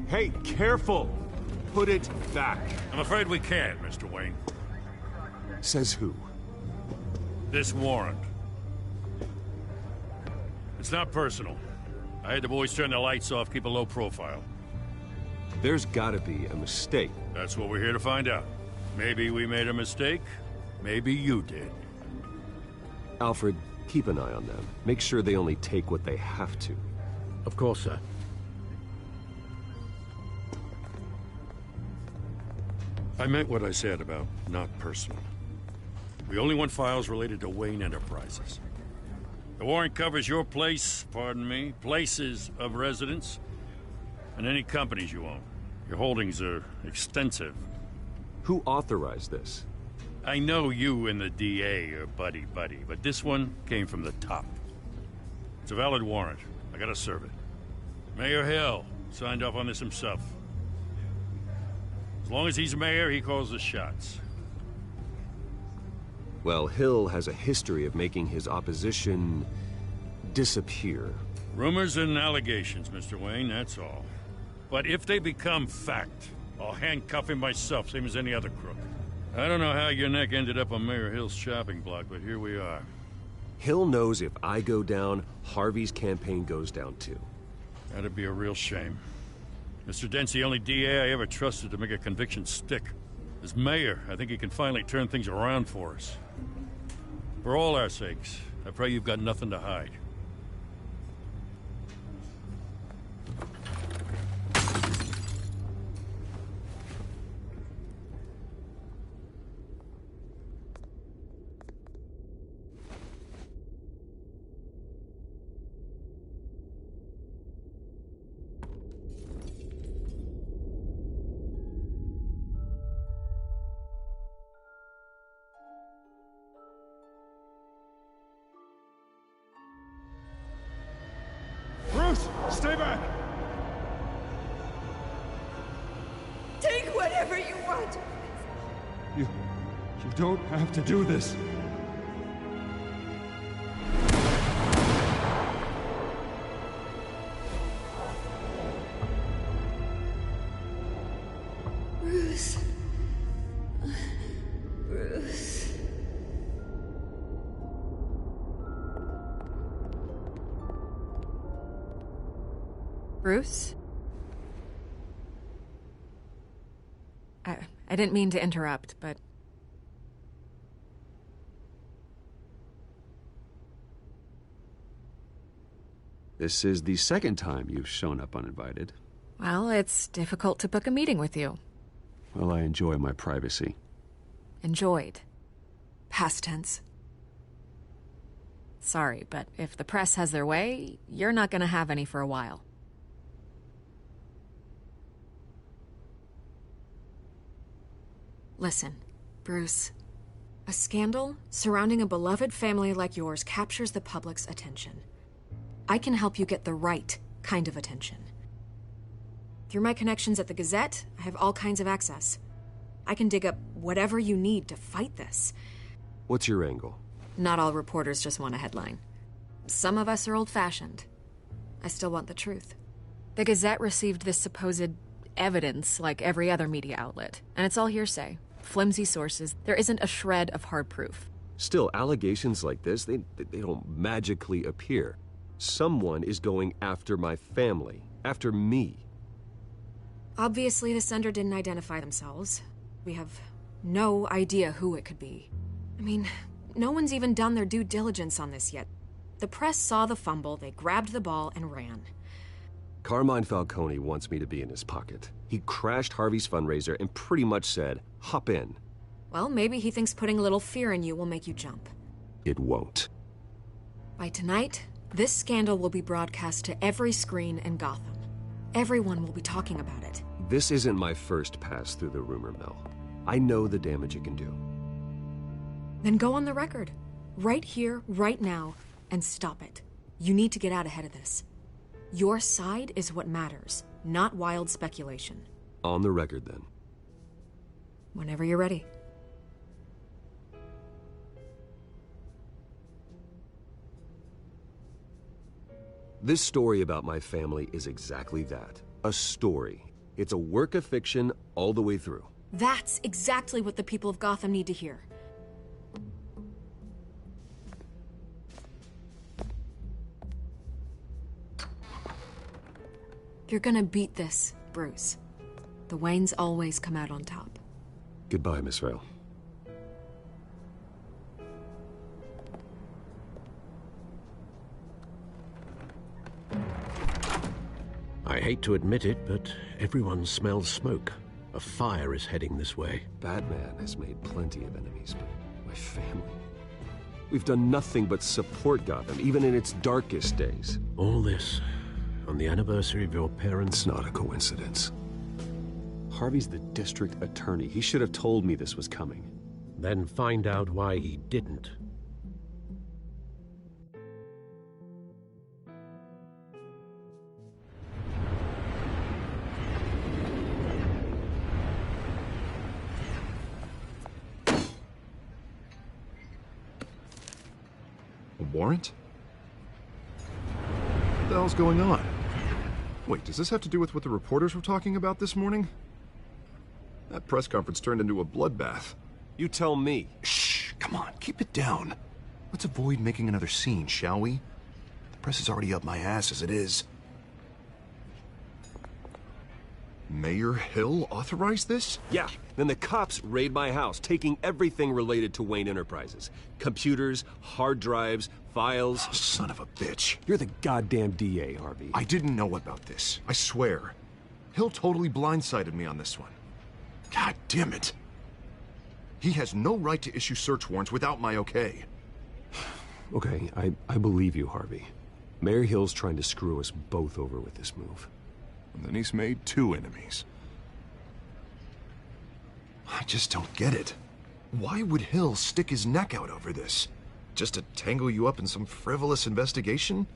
Hey, careful! Put it back. I'm afraid we can't, Mr. Wayne. Says who? This warrant. It's not personal. I had the boys turn the lights off, keep a low profile. There's gotta be a mistake. That's what we're here to find out. Maybe we made a mistake. Maybe you did. Alfred, keep an eye on them. Make sure they only take what they have to. Of course, sir. I meant what I said about not personal. We only want files related to Wayne Enterprises. The warrant covers your place, pardon me, places of residence, and any companies you own. Your holdings are extensive. Who authorized this? I know you and the DA are buddy-buddy, but this one came from the top. It's a valid warrant. I gotta serve it. Mayor Hill signed off on this himself. As long as he's mayor, he calls the shots. Well, Hill has a history of making his opposition disappear. Rumors and allegations, Mr. Wayne, that's all. But if they become fact, I'll handcuff him myself, same as any other crook. I don't know how your neck ended up on Mayor Hill's shopping block, but here we are. Hill knows if I go down, Harvey's campaign goes down too. That'd be a real shame. Mr. Dent's the only DA I ever trusted to make a conviction stick. As mayor, I think he can finally turn things around for us. For all our sakes, I pray you've got nothing to hide. Stay back! Take whatever you want! You don't have to do this. Bruce. Bruce. Bruce? I didn't mean to interrupt, but... This is the second time you've shown up uninvited. Well, it's difficult to book a meeting with you. Well, I enjoy my privacy. Enjoyed. Past tense. Sorry, but if the press has their way, you're not gonna have any for a while. Listen, Bruce. A scandal surrounding a beloved family like yours captures the public's attention. I can help you get the right kind of attention. Through my connections at the Gazette, I have all kinds of access. I can dig up whatever you need to fight this. What's your angle? Not all reporters just want a headline. Some of us are old-fashioned. I still want the truth. The Gazette received this supposed evidence like every other media outlet, and it's all hearsay. Flimsy sources. There isn't a shred of hard proof. Still, allegations like this, they don't magically appear. Someone is going after my family, after me. Obviously, the sender didn't identify themselves. We have no idea who it could be. I mean, no one's even done their due diligence on this yet. The press saw the fumble, they grabbed the ball and ran. Carmine Falcone wants me to be in his pocket. He crashed Harvey's fundraiser and pretty much said, hop in. Well, maybe he thinks putting a little fear in you will make you jump. It won't. By tonight, this scandal will be broadcast to every screen in Gotham. Everyone will be talking about it. This isn't my first pass through the rumor mill. I know the damage it can do. Then go on the record. Right here, right now, and stop it. You need to get out ahead of this. Your side is what matters, not wild speculation. On the record, then. Whenever you're ready. This story about my family is exactly that. A story. It's a work of fiction all the way through. That's exactly what the people of Gotham need to hear. You're gonna beat this, Bruce. The Waynes always come out on top. Goodbye, Miss Vale. I hate to admit it, but everyone smells smoke. A fire is heading this way. Batman has made plenty of enemies, but my family... We've done nothing but support Gotham, even in its darkest days. All this on the anniversary of your parents'... It's not a coincidence. Harvey's the district attorney. He should have told me this was coming. Then find out why he didn't. warrant? What the hell's going on? Wait, does this have to do with what the reporters were talking about this morning? That press conference turned into a bloodbath. You tell me. Shh, come on, keep it down. Let's avoid making another scene, shall we? The press is already up my ass as it is. Mayor Hill authorized this? Yeah. Then the cops raid my house, taking everything related to Wayne Enterprises. Computers, hard drives, files. Oh, son of a bitch. You're the goddamn DA, Harvey. I didn't know about this. I swear. Hill totally blindsided me on this one. God damn it. He has no right to issue search warrants without my okay. Okay, I believe you, Harvey. Mayor Hill's trying to screw us both over with this move. And then he's made 2 enemies. I just don't get it. Why would Hill stick his neck out over this? Just to tangle you up in some frivolous investigation?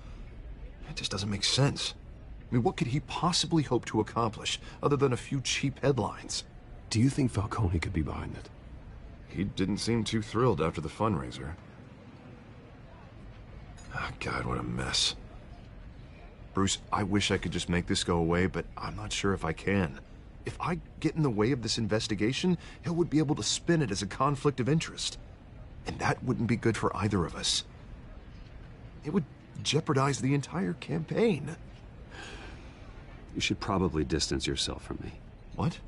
It just doesn't make sense. I mean, what could he possibly hope to accomplish other than a few cheap headlines? Do you think Falcone could be behind it? He didn't seem too thrilled after the fundraiser. Oh, God, what a mess. Bruce, I wish I could just make this go away, but I'm not sure if I can. If I get in the way of this investigation, Hill would be able to spin it as a conflict of interest. And that wouldn't be good for either of us. It would jeopardize the entire campaign. You should probably distance yourself from me. What?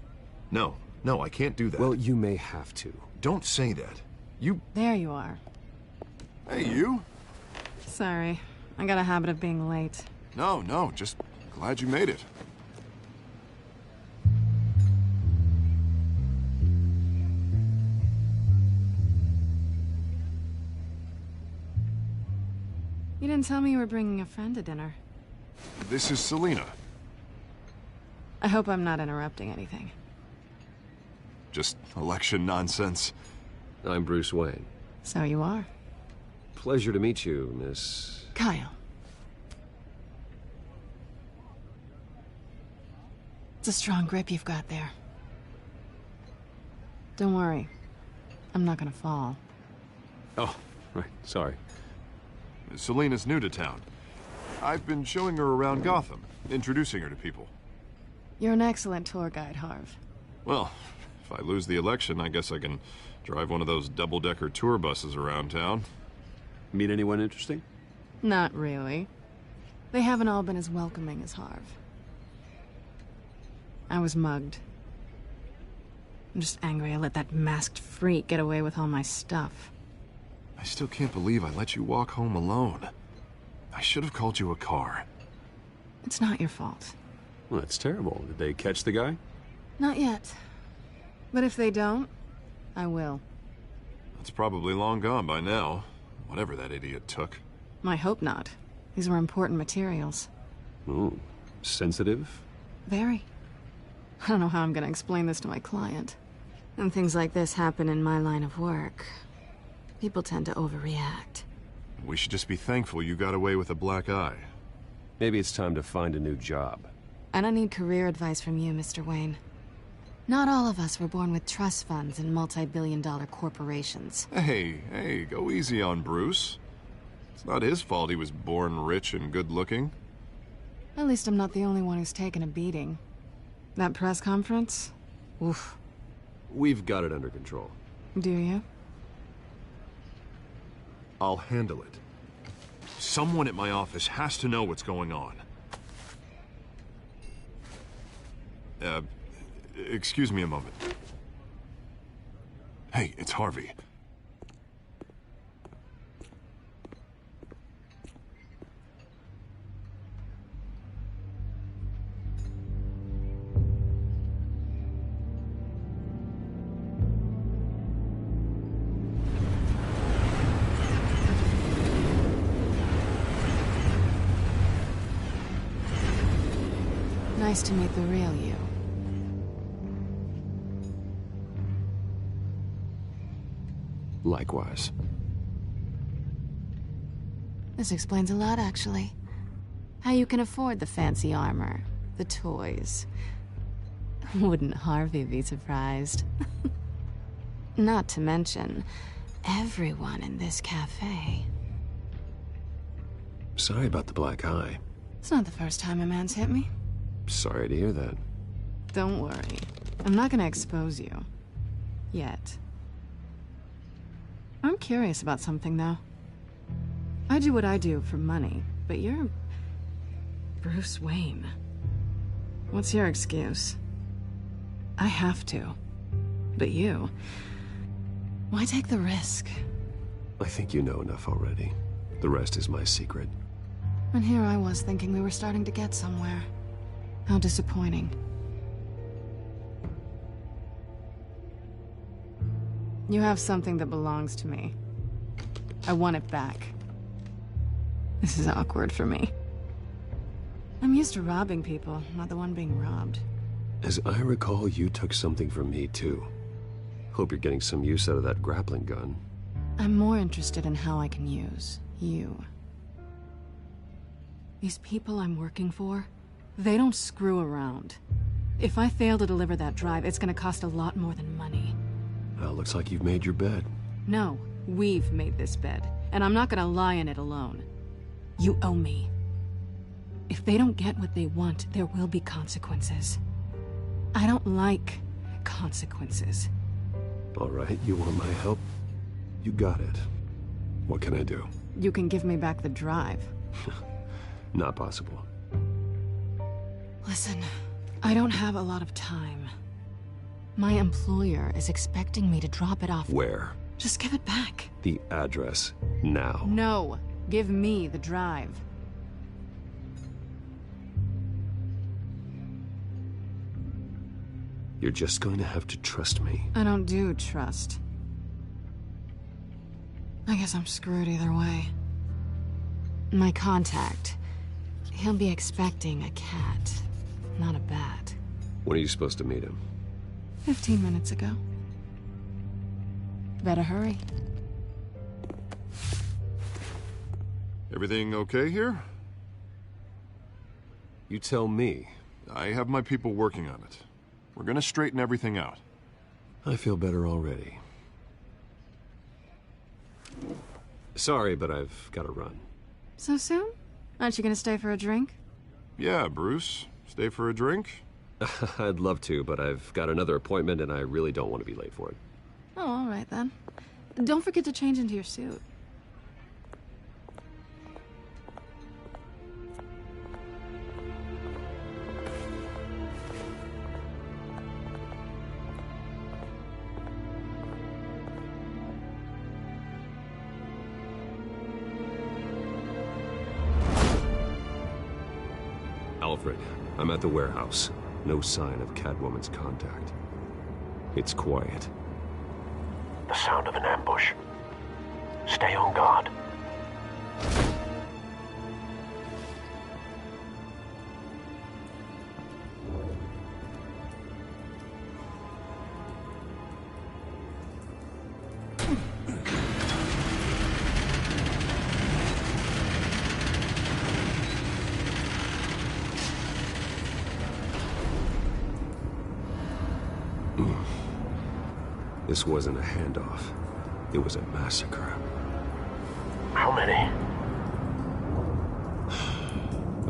No, I can't do that. Well, you may have to. Don't say that. You... There you are. Hey, you? Sorry. I got a habit of being late. No, just glad you made it. You didn't tell me you were bringing a friend to dinner. This is Selina. I hope I'm not interrupting anything. Just election nonsense. I'm Bruce Wayne. So you are. Pleasure to meet you, Miss... Kyle. It's a strong grip you've got there. Don't worry. I'm not gonna fall. Oh, right. Sorry. Selina's new to town. I've been showing her around Gotham, introducing her to people. You're an excellent tour guide, Harv. Well, if I lose the election, I guess I can drive one of those double-decker tour buses around town. Meet anyone interesting? Not really. They haven't all been as welcoming as Harv. I was mugged. I'm just angry I let that masked freak get away with all my stuff. I still can't believe I let you walk home alone. I should have called you a car. It's not your fault. Well, that's terrible. Did they catch the guy? Not yet. But if they don't, I will. It's probably long gone by now, whatever that idiot took. I hope not. These were important materials. Ooh, sensitive? Very. I don't know how I'm gonna explain this to my client. When things like this happen in my line of work, people tend to overreact. We should just be thankful you got away with a black eye. Maybe it's time to find a new job. I don't need career advice from you, Mr. Wayne. Not all of us were born with trust funds and multi-billion-dollar corporations. Hey, go easy on Bruce. It's not his fault he was born rich and good-looking. At least I'm not the only one who's taken a beating. That press conference? Oof. We've got it under control. Do you? I'll handle it. Someone at my office has to know what's going on. Excuse me a moment. Hey, it's Harvey. Nice to meet the real you. Likewise. This explains a lot, actually. How you can afford the fancy armor, the toys. Wouldn't Harvey be surprised? Not to mention, everyone in this cafe. Sorry about the black eye. It's not the first time a man's hit me. Sorry to hear that. Don't worry. I'm not gonna expose you. Yet. I'm curious about something, though. I do what I do for money, but you're... Bruce Wayne. What's your excuse? I have to. But you... Why take the risk? I think you know enough already. The rest is my secret. And here I was thinking we were starting to get somewhere. How disappointing. You have something that belongs to me. I want it back. This is awkward for me. I'm used to robbing people, not the one being robbed. As I recall, you took something from me, too. Hope you're getting some use out of that grappling gun. I'm more interested in how I can use you. These people I'm working for, they don't screw around. If I fail to deliver that drive, it's gonna cost a lot more than money. Well, looks like you've made your bed. No, we've made this bed, and I'm not gonna lie in it alone. You owe me. If they don't get what they want, there will be consequences. I don't like consequences. All right, you want my help? You got it. What can I do? You can give me back the drive. Not possible. Listen, I don't have a lot of time. My employer is expecting me to drop it off. Where? Just give it back. The address, now. No, give me the drive. You're just going to have to trust me. I don't do trust. I guess I'm screwed either way. My contact, he'll be expecting a cat, not a bat. When are you supposed to meet him? 15 minutes ago. Better hurry. Everything okay here? You tell me. I have my people working on it. We're gonna straighten everything out. I feel better already. Sorry, but I've got to run. So soon? Aren't you gonna stay for a drink? Yeah, Bruce. Stay for a drink? I'd love to, but I've got another appointment and I really don't want to be late for it. Oh, all right then. Don't forget to change into your suit. Alfred, I'm at the warehouse. No sign of Catwoman's contact. It's quiet. The sound of an ambush. Stay on guard. This wasn't a handoff. It was a massacre. How many?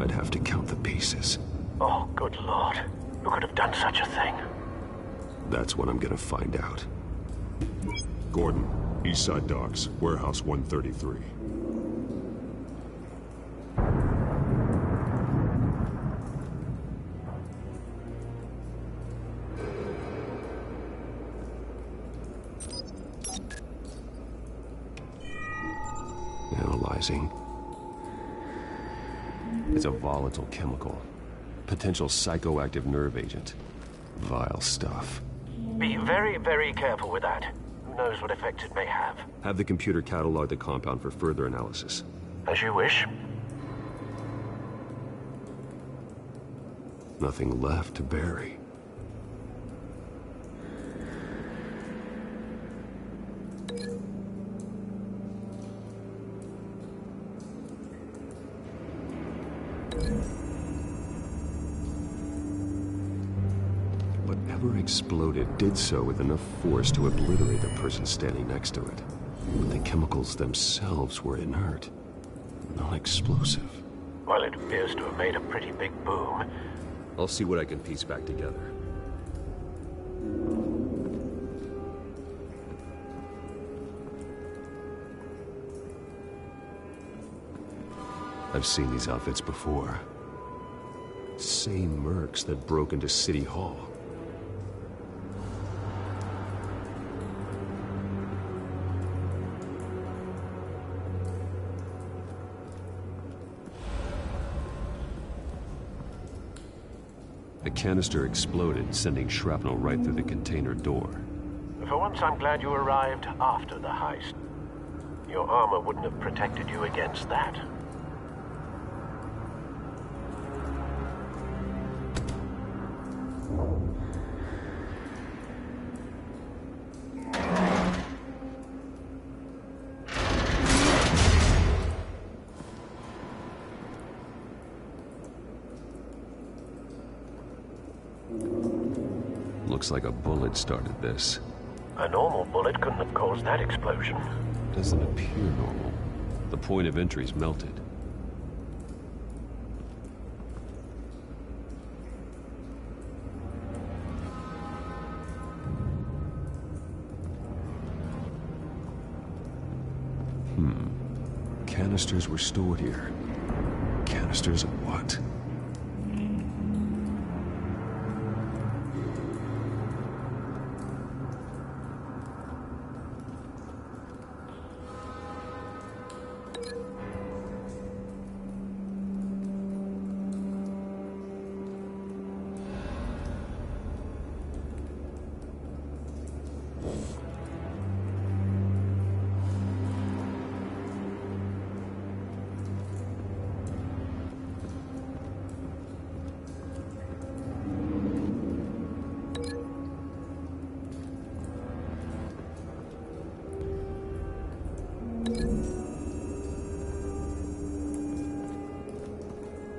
I'd have to count the pieces. Oh, good Lord. Who could have done such a thing? That's what I'm gonna find out. Gordon, Eastside Docks, Warehouse 133. Analyzing. It's a volatile chemical. Potential psychoactive nerve agent. Vile stuff. Be very, very careful with that. Who knows what effect it may have. Have the computer catalog the compound for further analysis. As you wish. Nothing left to bury. Whatever exploded did so with enough force to obliterate the person standing next to it. But the chemicals themselves were inert. Not explosive. Well, it appears to have made a pretty big boom. I'll see what I can piece back together. I've seen these outfits before. Same mercs that broke into City Hall. The canister exploded, sending shrapnel right through the container door. For once, I'm glad you arrived after the heist. Your armor wouldn't have protected you against that. Looks like a bullet started this. A normal bullet couldn't have caused that explosion. Doesn't appear normal. The point of entry's melted. Canisters were stored here. Canisters of what?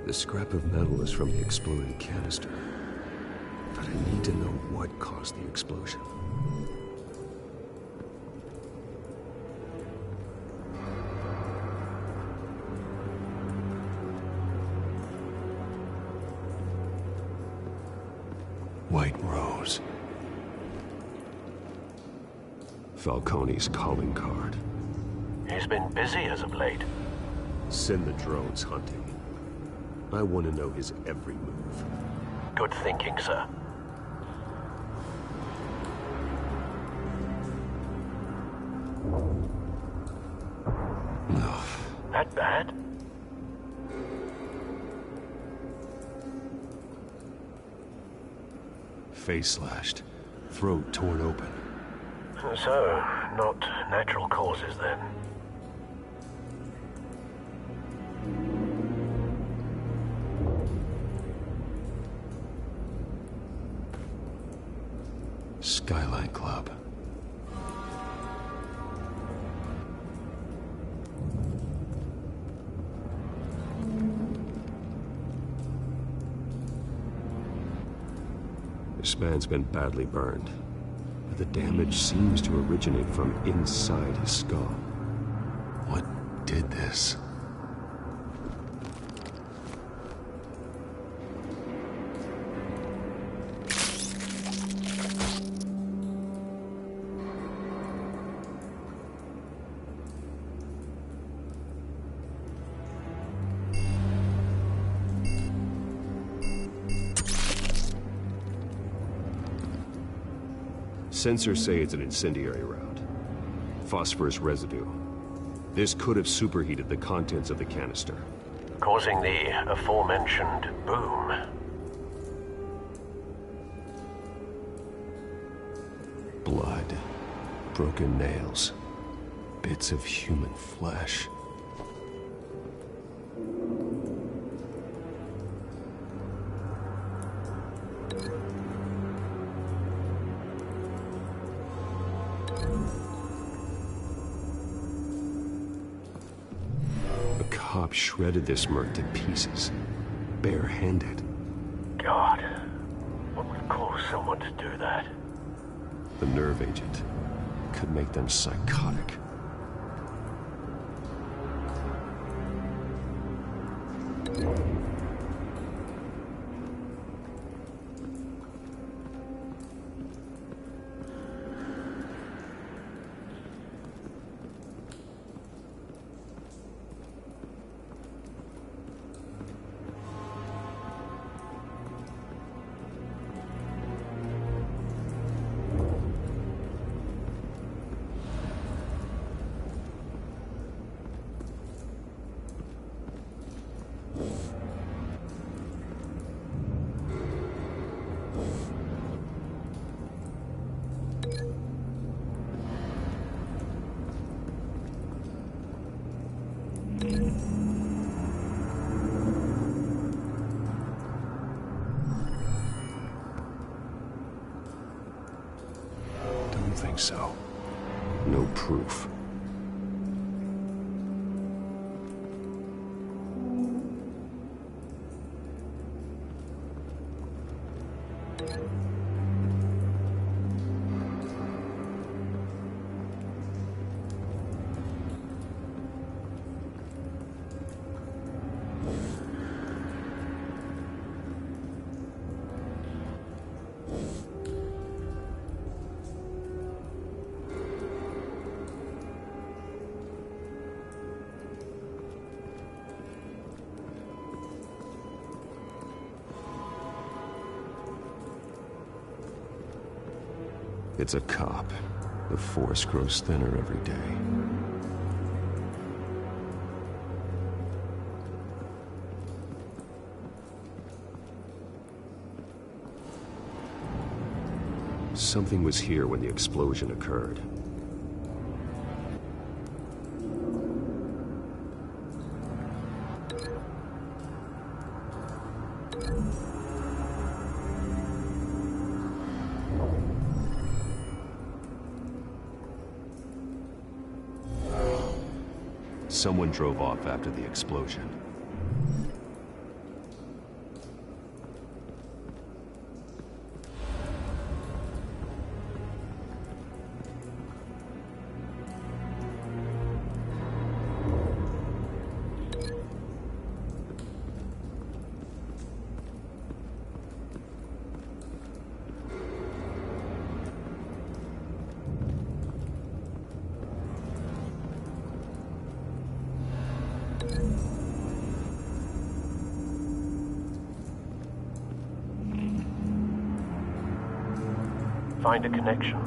The scrap of metal is from the exploded canister. But I need to know what caused the explosion. White Rose. Falcone's calling card. He's been busy as of late. Send the drones hunting. I want to know his every move. Good thinking, sir. No. That bad? Face slashed. Throat torn open. So, not natural causes then. Skyline Club. This man's been badly burned, but the damage seems to originate from inside his skull. What did this? Sensors say it's an incendiary round. Phosphorus residue. This could have superheated the contents of the canister, causing the aforementioned boom. Blood. Broken nails. Bits of human flesh. Cop shredded this merc to pieces, barehanded. God, what would cause someone to do that? The nerve agent could make them psychotic. Don't think so. No proof. It's a cop. The force grows thinner every day. Something was here when the explosion occurred. Someone drove off after the explosion. Find a connection.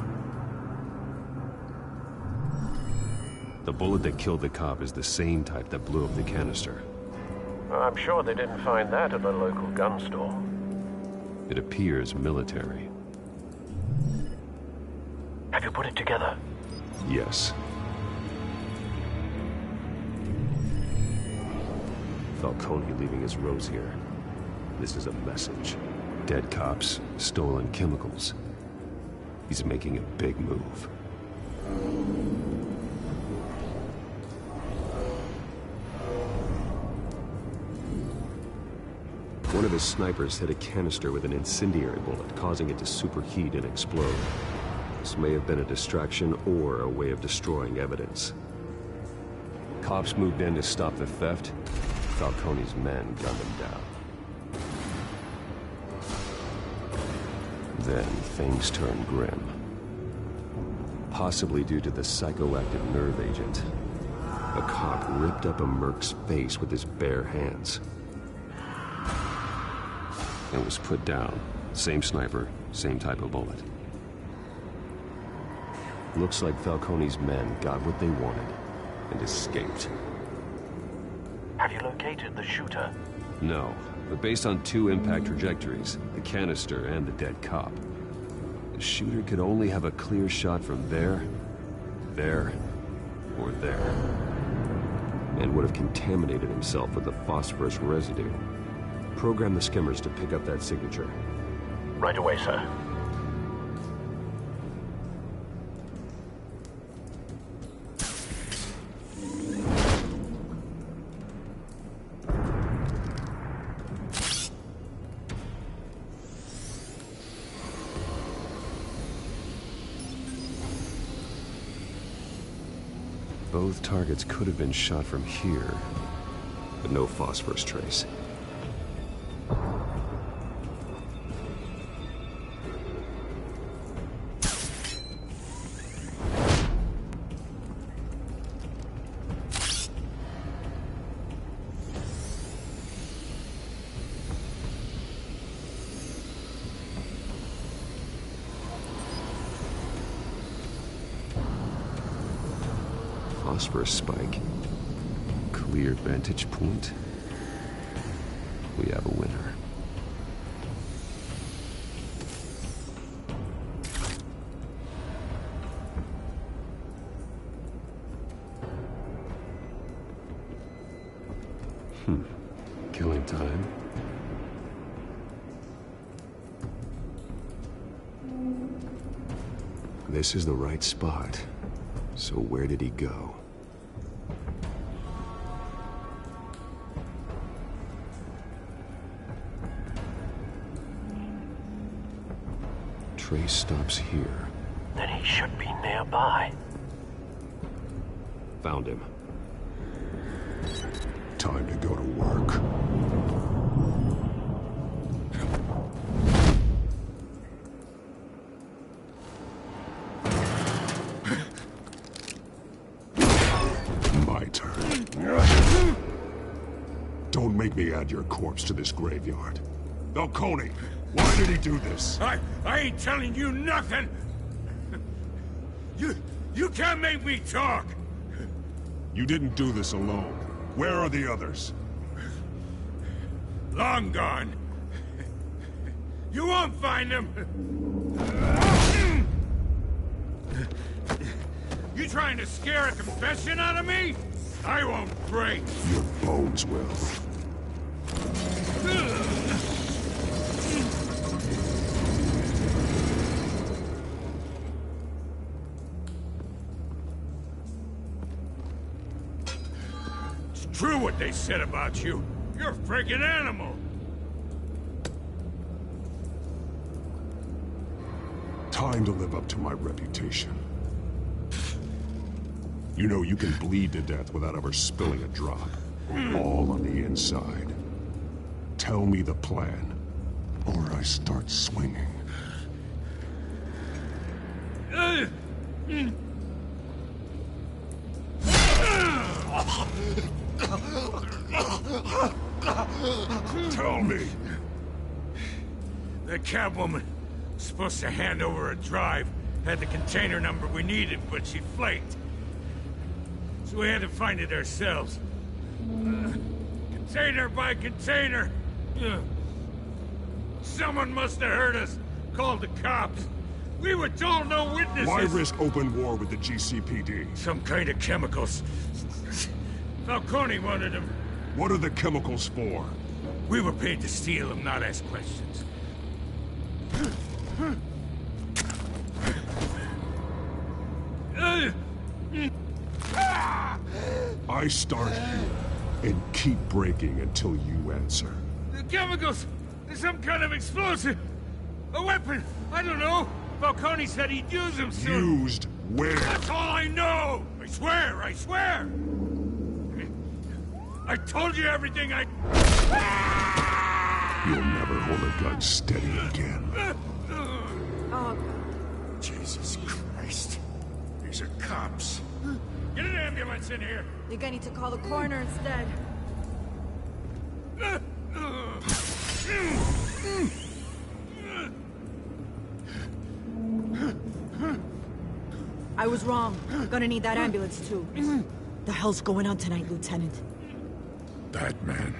The bullet that killed the cop is the same type that blew up the canister. I'm sure they didn't find that at the local gun store. It appears military. Have you put it together? Yes. Falcone leaving his rose here. This is a message. Dead cops, stolen chemicals. He's making a big move. One of his snipers hit a canister with an incendiary bullet, causing it to superheat and explode. This may have been a distraction or a way of destroying evidence. Cops moved in to stop the theft. Falcone's men gunned him down. Then things turned grim. Possibly due to the psychoactive nerve agent. A cop ripped up a merc's face with his bare hands. And was put down. Same sniper, same type of bullet. Looks like Falcone's men got what they wanted and escaped. Have you located the shooter? No, but based on two impact trajectories, the canister and the dead cop, the shooter could only have a clear shot from there, or there, and would have contaminated himself with the phosphorus residue. Program the skimmers to pick up that signature. Right away, sir. Both targets could have been shot from here, but no phosphorus trace. Phosphorus spike. Clear vantage point. We have a winner. Killing time. This is the right spot. So where did he go? Trace stops here. Then he should be nearby. Found him. Time to go to work. My turn. Don't make me add your corpse to this graveyard. Falcone, why did he do this? I ain't telling you nothing! You can't make me talk! You didn't do this alone. Where are the others? Long gone. You won't find them! You trying to scare a confession out of me? I won't break! Your bones will. True what they said about you. You're a freaking animal. Time to live up to my reputation. You know you can bleed to death without ever spilling a drop. All on the inside. Tell me the plan, or I start swinging. Tell me. The Catwoman was supposed to hand over a drive. Had the container number we needed, but she flaked. So we had to find it ourselves. Container by container. Someone must have heard us. Called the cops. We were told no witnesses. Why risk open war with the GCPD? Some kind of chemicals. Falcone wanted them. What are the chemicals for? We were paid to steal them, not ask questions. I start here and keep breaking until you answer. The chemicals! There's some kind of explosive! A weapon! I don't know! Falcone said he'd use them soon. Used where? That's all I know! I swear! I swear! I told you everything I... You'll never hold a gun steady again. Oh. Jesus Christ. These are cops. Get an ambulance in here! I think I need to call the coroner instead. I was wrong. Gonna need that ambulance too. The hell's going on tonight, Lieutenant? Batman.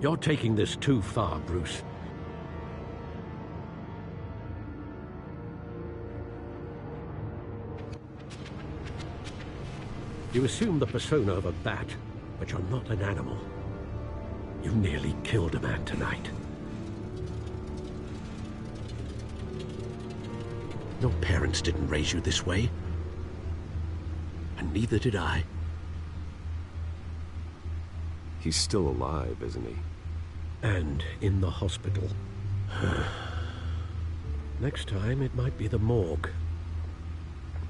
You're taking this too far, Bruce. You assume the persona of a bat, but you're not an animal. You nearly killed a man tonight. Your parents didn't raise you this way. And neither did I. He's still alive, isn't he? And in the hospital. Next time, it might be the morgue.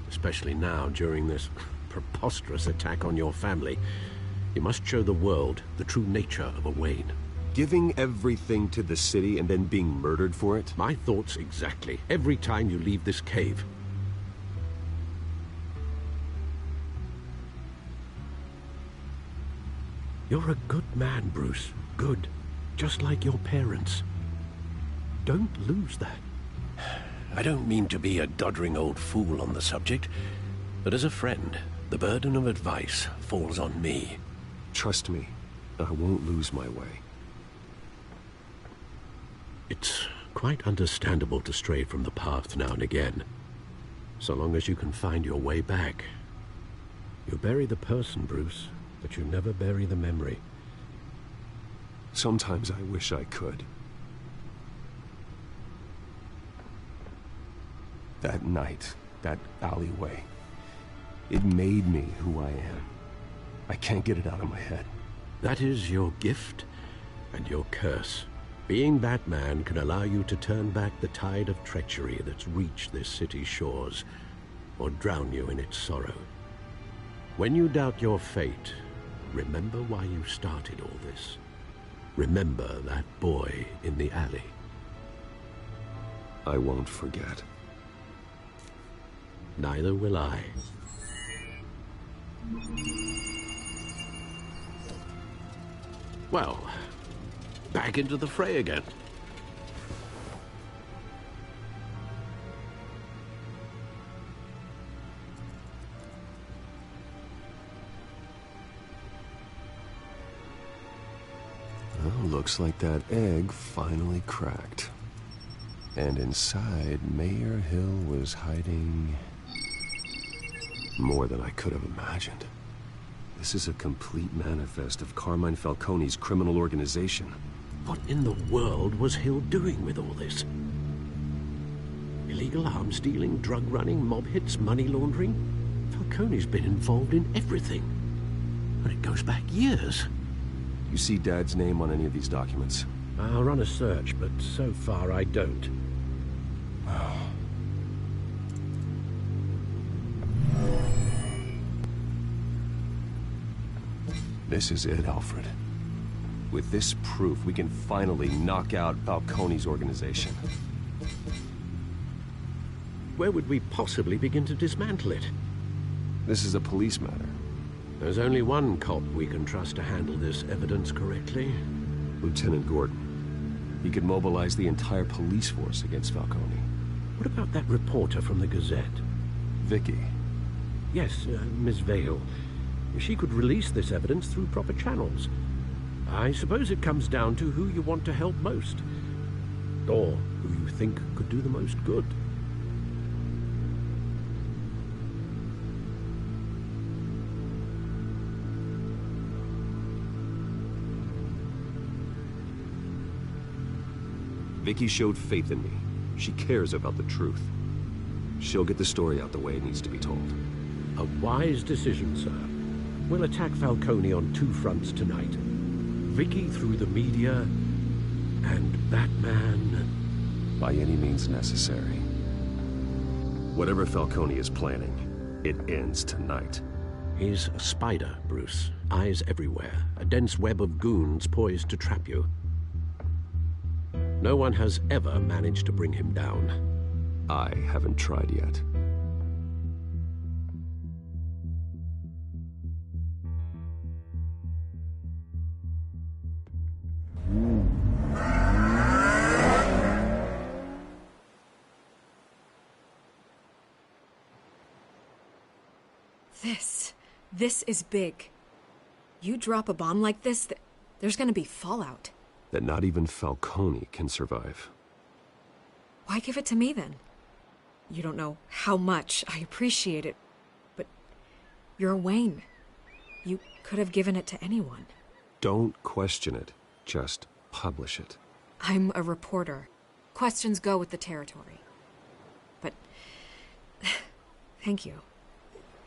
Especially now, during this preposterous attack on your family. You must show the world the true nature of a Wayne. Giving everything to the city and then being murdered for it? My thoughts exactly. Every time you leave this cave. You're a good man, Bruce. Good. Just like your parents. Don't lose that. I don't mean to be a doddering old fool on the subject, but as a friend, the burden of advice falls on me. Trust me, I won't lose my way. It's quite understandable to stray from the path now and again, so long as you can find your way back. You bury the person, Bruce, but you never bury the memory. Sometimes I wish I could. That night, that alleyway, it made me who I am. I can't get it out of my head. That is your gift and your curse. Being Batman can allow you to turn back the tide of treachery that's reached this city's shores, or drown you in its sorrow. When you doubt your fate, remember why you started all this. Remember that boy in the alley. I won't forget. Neither will I. Well, back into the fray again. Well, looks like that egg finally cracked. And inside, Mayor Hill was hiding more than I could have imagined. This is a complete manifest of Carmine Falcone's criminal organization. What in the world was Hill doing with all this? Illegal arms dealing, drug running, mob hits, money laundering? Falcone's been involved in everything. And it goes back years. You see Dad's name on any of these documents? I'll run a search, but so far I don't. This is it, Alfred. With this proof, we can finally knock out Falcone's organization. Where would we possibly begin to dismantle it? This is a police matter. There's only one cop we can trust to handle this evidence correctly. Lieutenant Gordon. He could mobilize the entire police force against Falcone. What about that reporter from the Gazette? Vicky. Yes, Miss Vale. She could release this evidence through proper channels. I suppose it comes down to who you want to help most. Or who you think could do the most good. Vicky showed faith in me. She cares about the truth. She'll get the story out the way it needs to be told. A wise decision, sir. We'll attack Falcone on two fronts tonight. Vicky through the media, and Batman... by any means necessary. Whatever Falcone is planning, it ends tonight. He's a spider, Bruce. Eyes everywhere. A dense web of goons poised to trap you. No one has ever managed to bring him down. I haven't tried yet. This is big. You drop a bomb like this, there's gonna be fallout. That not even Falcone can survive. Why give it to me, then? You don't know how much I appreciate it, but you're Wayne. You could have given it to anyone. Don't question it. Just publish it. I'm a reporter. Questions go with the territory. But... thank you.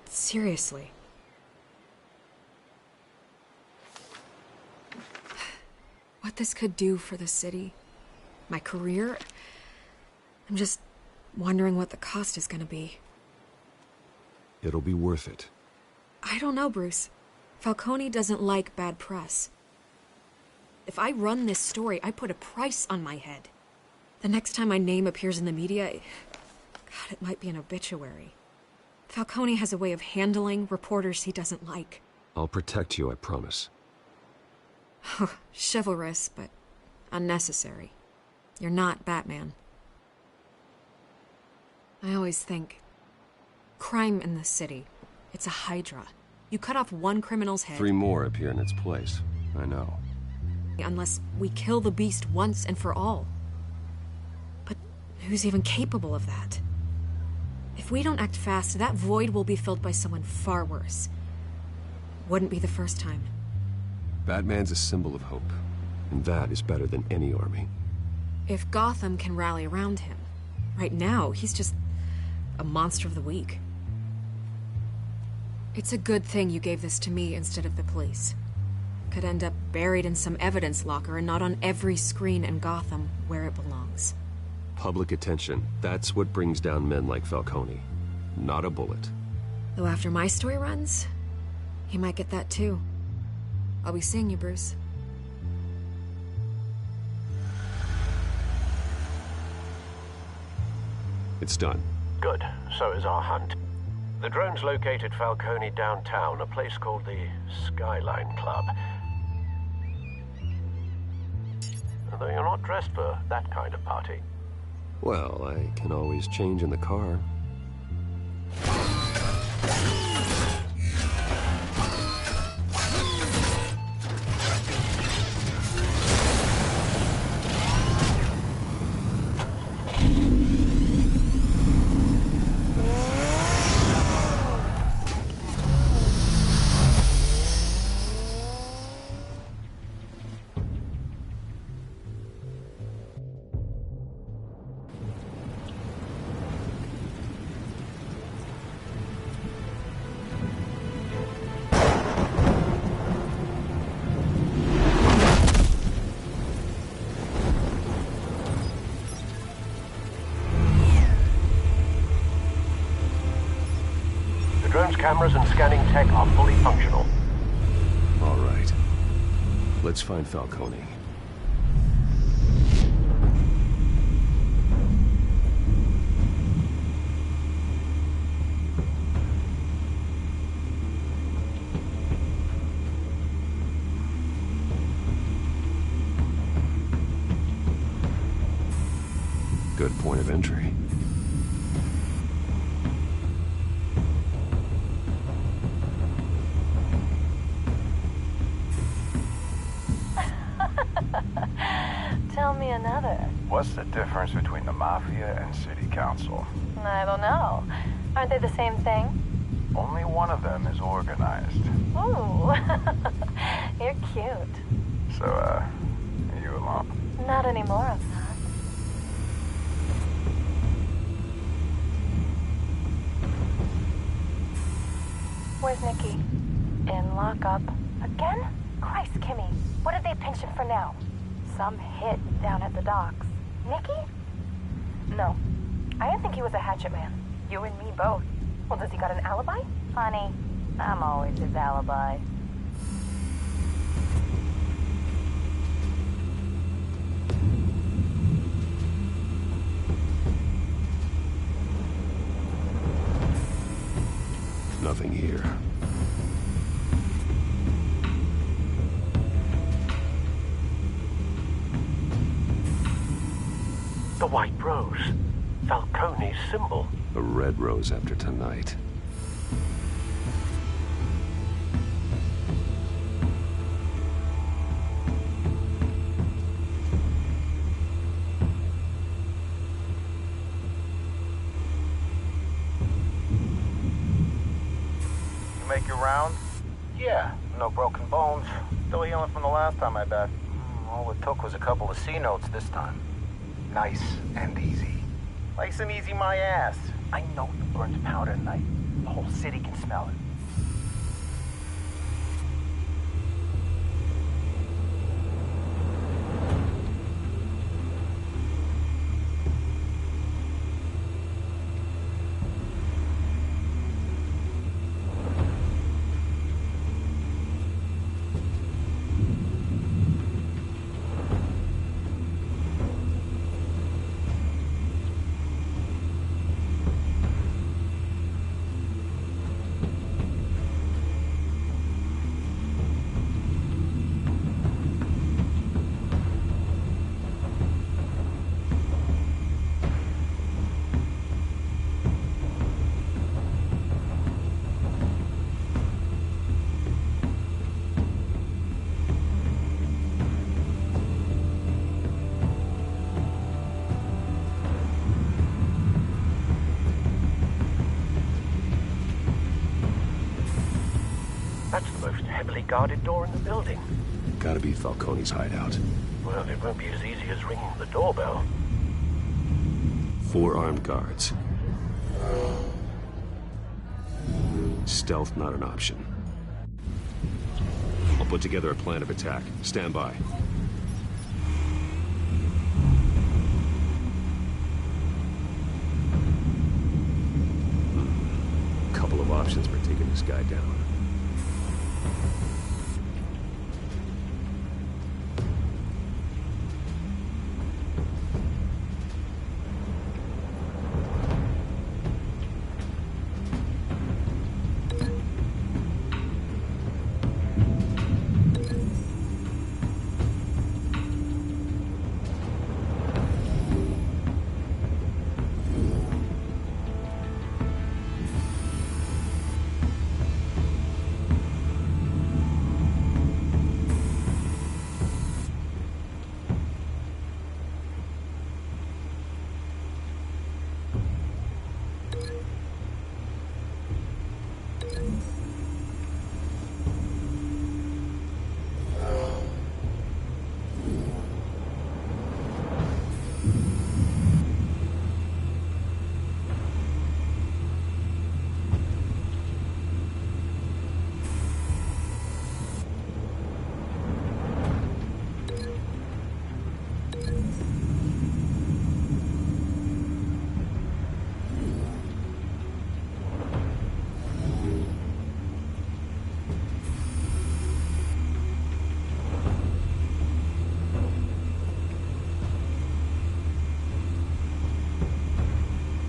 Seriously. What this could do for the city, my career, I'm just wondering what the cost is gonna be. It'll be worth it. I don't know, Bruce. Falcone doesn't like bad press. If I run this story, I put a price on my head. The next time my name appears in the media, God, it might be an obituary. Falcone has a way of handling reporters he doesn't like. I'll protect you, I promise. Chivalrous, but unnecessary. You're not Batman. I always think, crime in the city, it's a hydra. You cut off one criminal's head... 3 more appear in its place. I know. Unless we kill the beast once and for all. Who's even capable of that? If we don't act fast, that void will be filled by someone far worse. Wouldn't be the first time. Batman's a symbol of hope, and that is better than any army. If Gotham can rally around him, right now, he's just a monster of the week. It's a good thing you gave this to me instead of the police. Could end up buried in some evidence locker and not on every screen in Gotham where it belongs. Public attention, that's what brings down men like Falcone. Not a bullet. Though after my story runs, he might get that too. I'll be seeing you, Bruce. It's done. Good. So is our hunt. The drones located Falcone downtown, a place called the Skyline Club. Although you're not dressed for that kind of party. Well, I can always change in the car. Drone's cameras and scanning tech are fully functional. All right. Let's find Falcone. Good point of entry. Tell me another. What's the difference between the Mafia and City Council? I don't know. Aren't they the same thing? Only one of them is organized. Ooh, you're cute. So, are you alone? Not anymore, I'm not. Where's Nikki? In lockup. Again? Christ, Kimmy. What did they pinch him for now? Some hit down at the docks. Nikki? No. I didn't think he was a hatchet man. You and me both. Well, does he got an alibi? Honey, I'm always his alibi. Nothing here. The white rose. Falcone's symbol. A red rose after tonight. You make your round? Yeah, no broken bones. Still healing from the last time, I bet. All it took was a couple of C notes this time. Nice and easy. Nice and easy my ass. I know you burned powder tonight. The whole city can smell it. heavily guarded door in the building. Gotta be Falcone's hideout. Well, it won't be as easy as ringing the doorbell. 4 armed guards. Stealth not an option. I'll put together a plan of attack. Stand by. Couple of options for taking this guy down.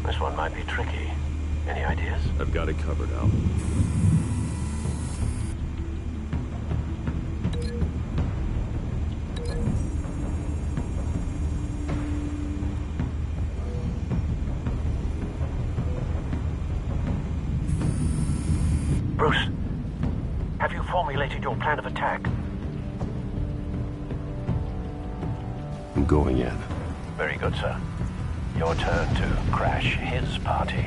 This one might be tricky. Any ideas? I've got it covered, Al. Bruce, have you formulated your plan of attack? I'm going in. Very good, sir. Your turn to crash his party.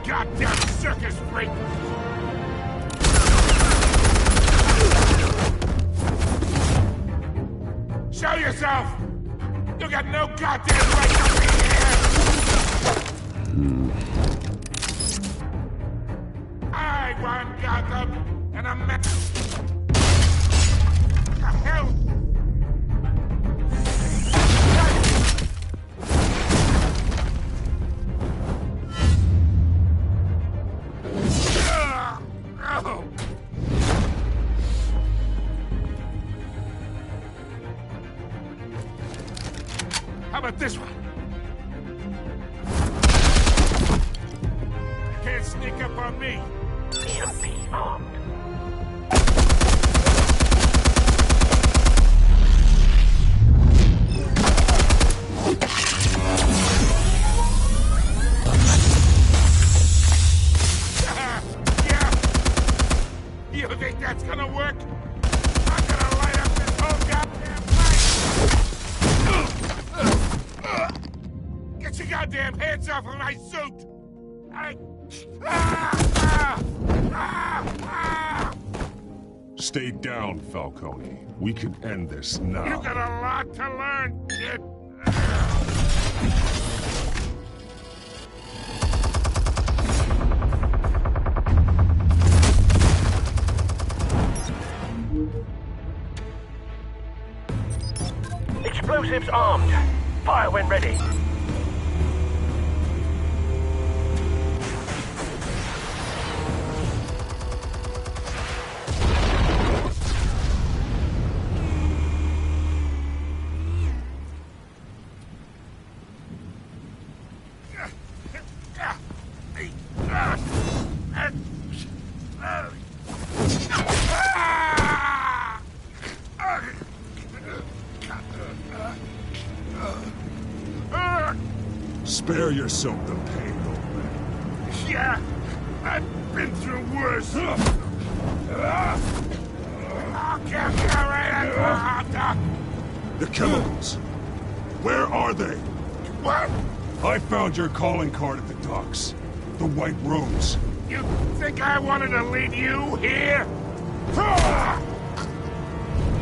Goddamn circus freak! Show yourself! You got no goddamn right to be here! I won Gotham, and I'm mad. The hell? How about this one? Can't sneak up on me. EMP armed. Yeah. You think that's gonna work? I'm gonna light up this whole goddamn place! Get your goddamn hands off of my suit! Stay down, Falcone. We can end this now. You got a lot to learn, kid. Explosives armed. Fire when ready. Spare yourself the pain, old man. Yeah, I've been through worse. I'll get you right. The chemicals. Where are they? What? I found your calling card at the docks. The White Rose. You think I wanted to lead you here?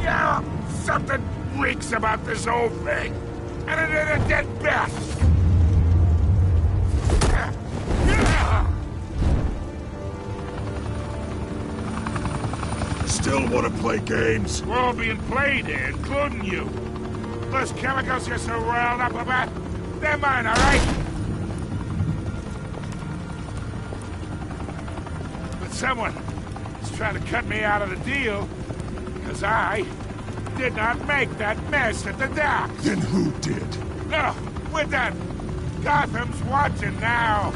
Yeah, something reeks about this whole thing. And it ain't a dead bat. Still want to play games? We're all being played here, including you. Those chemicals you're so riled up about, they're mine, all right? But someone is trying to cut me out of the deal, because I did not make that mess at the docks. Then who did? No, we're done. Gotham's watching now.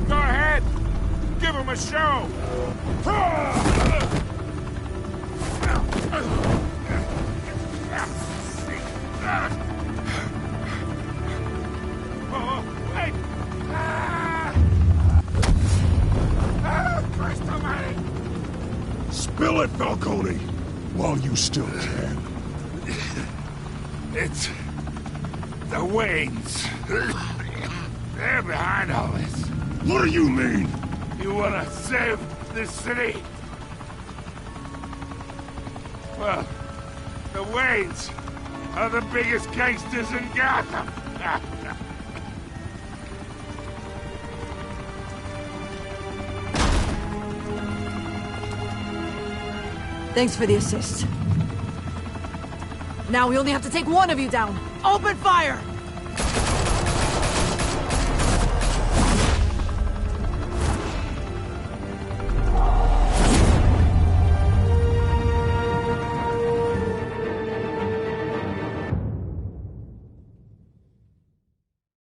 Go ahead. Give him a show. Oh, wait. Christ almighty. Spill it, Falcone, while you still can. It's the Waynes. They're behind all this. What do you mean? You want to save this city? Well, the Waynes are the biggest gangsters in Gotham. Thanks for the assist. Now we only have to take one of you down. Open fire!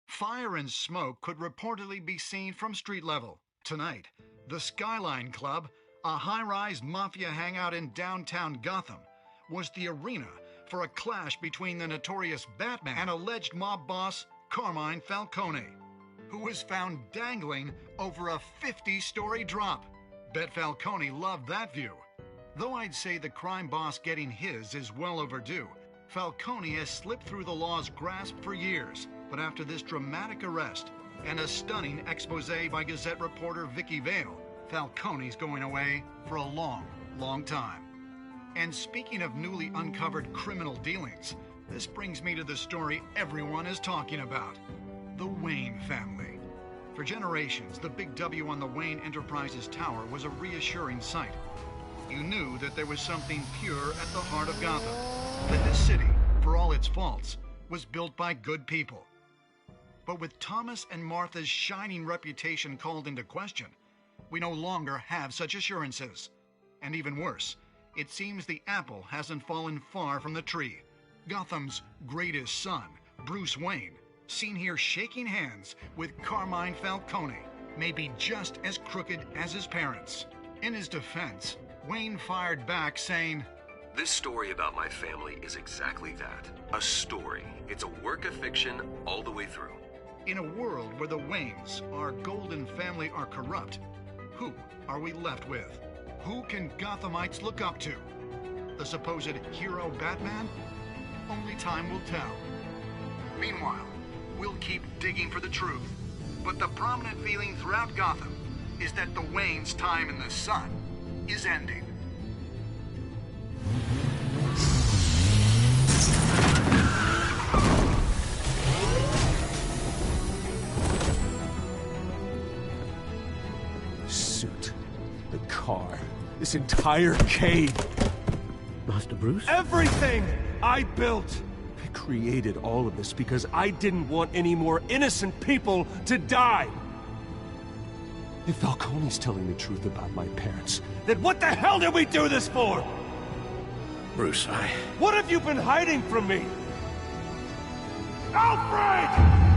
Fire and smoke could reportedly be seen from street level. Tonight, the Skyline Club, a high-rise mafia hangout in downtown Gotham, was the arena for a clash between the notorious Batman and alleged mob boss Carmine Falcone, who was found dangling over a 50-story drop. Bet Falcone loved that view. Though I'd say the crime boss getting his is well overdue, Falcone has slipped through the law's grasp for years. But after this dramatic arrest and a stunning expose by Gazette reporter Vicky Vale, Falcone's going away for a long, long time. And speaking of newly uncovered criminal dealings, this brings me to the story everyone is talking about: the Wayne family. For generations, the big W on the Wayne Enterprises Tower was a reassuring sight. You knew that there was something pure at the heart of Gotham, that this city, for all its faults, was built by good people. But with Thomas and Martha's shining reputation called into question, we no longer have such assurances. And even worse, it seems the apple hasn't fallen far from the tree. Gotham's greatest son, Bruce Wayne, seen here shaking hands with Carmine Falcone, may be just as crooked as his parents. In his defense, Wayne fired back saying, "This story about my family is exactly that. A story. It's a work of fiction all the way through." In a world where the Waynes, our golden family, are corrupt, who are we left with? Who can Gothamites look up to? The supposed hero Batman? Only time will tell. Meanwhile, we'll keep digging for the truth. But the prominent feeling throughout Gotham is that the Wayne's time in the sun is ending. Suit, the car, this entire cave. Master Bruce? Everything I built! I created all of this because I didn't want any more innocent people to die! If Falcone's telling the truth about my parents, then what the hell did we do this for? Bruce, What have you been hiding from me? Alfred!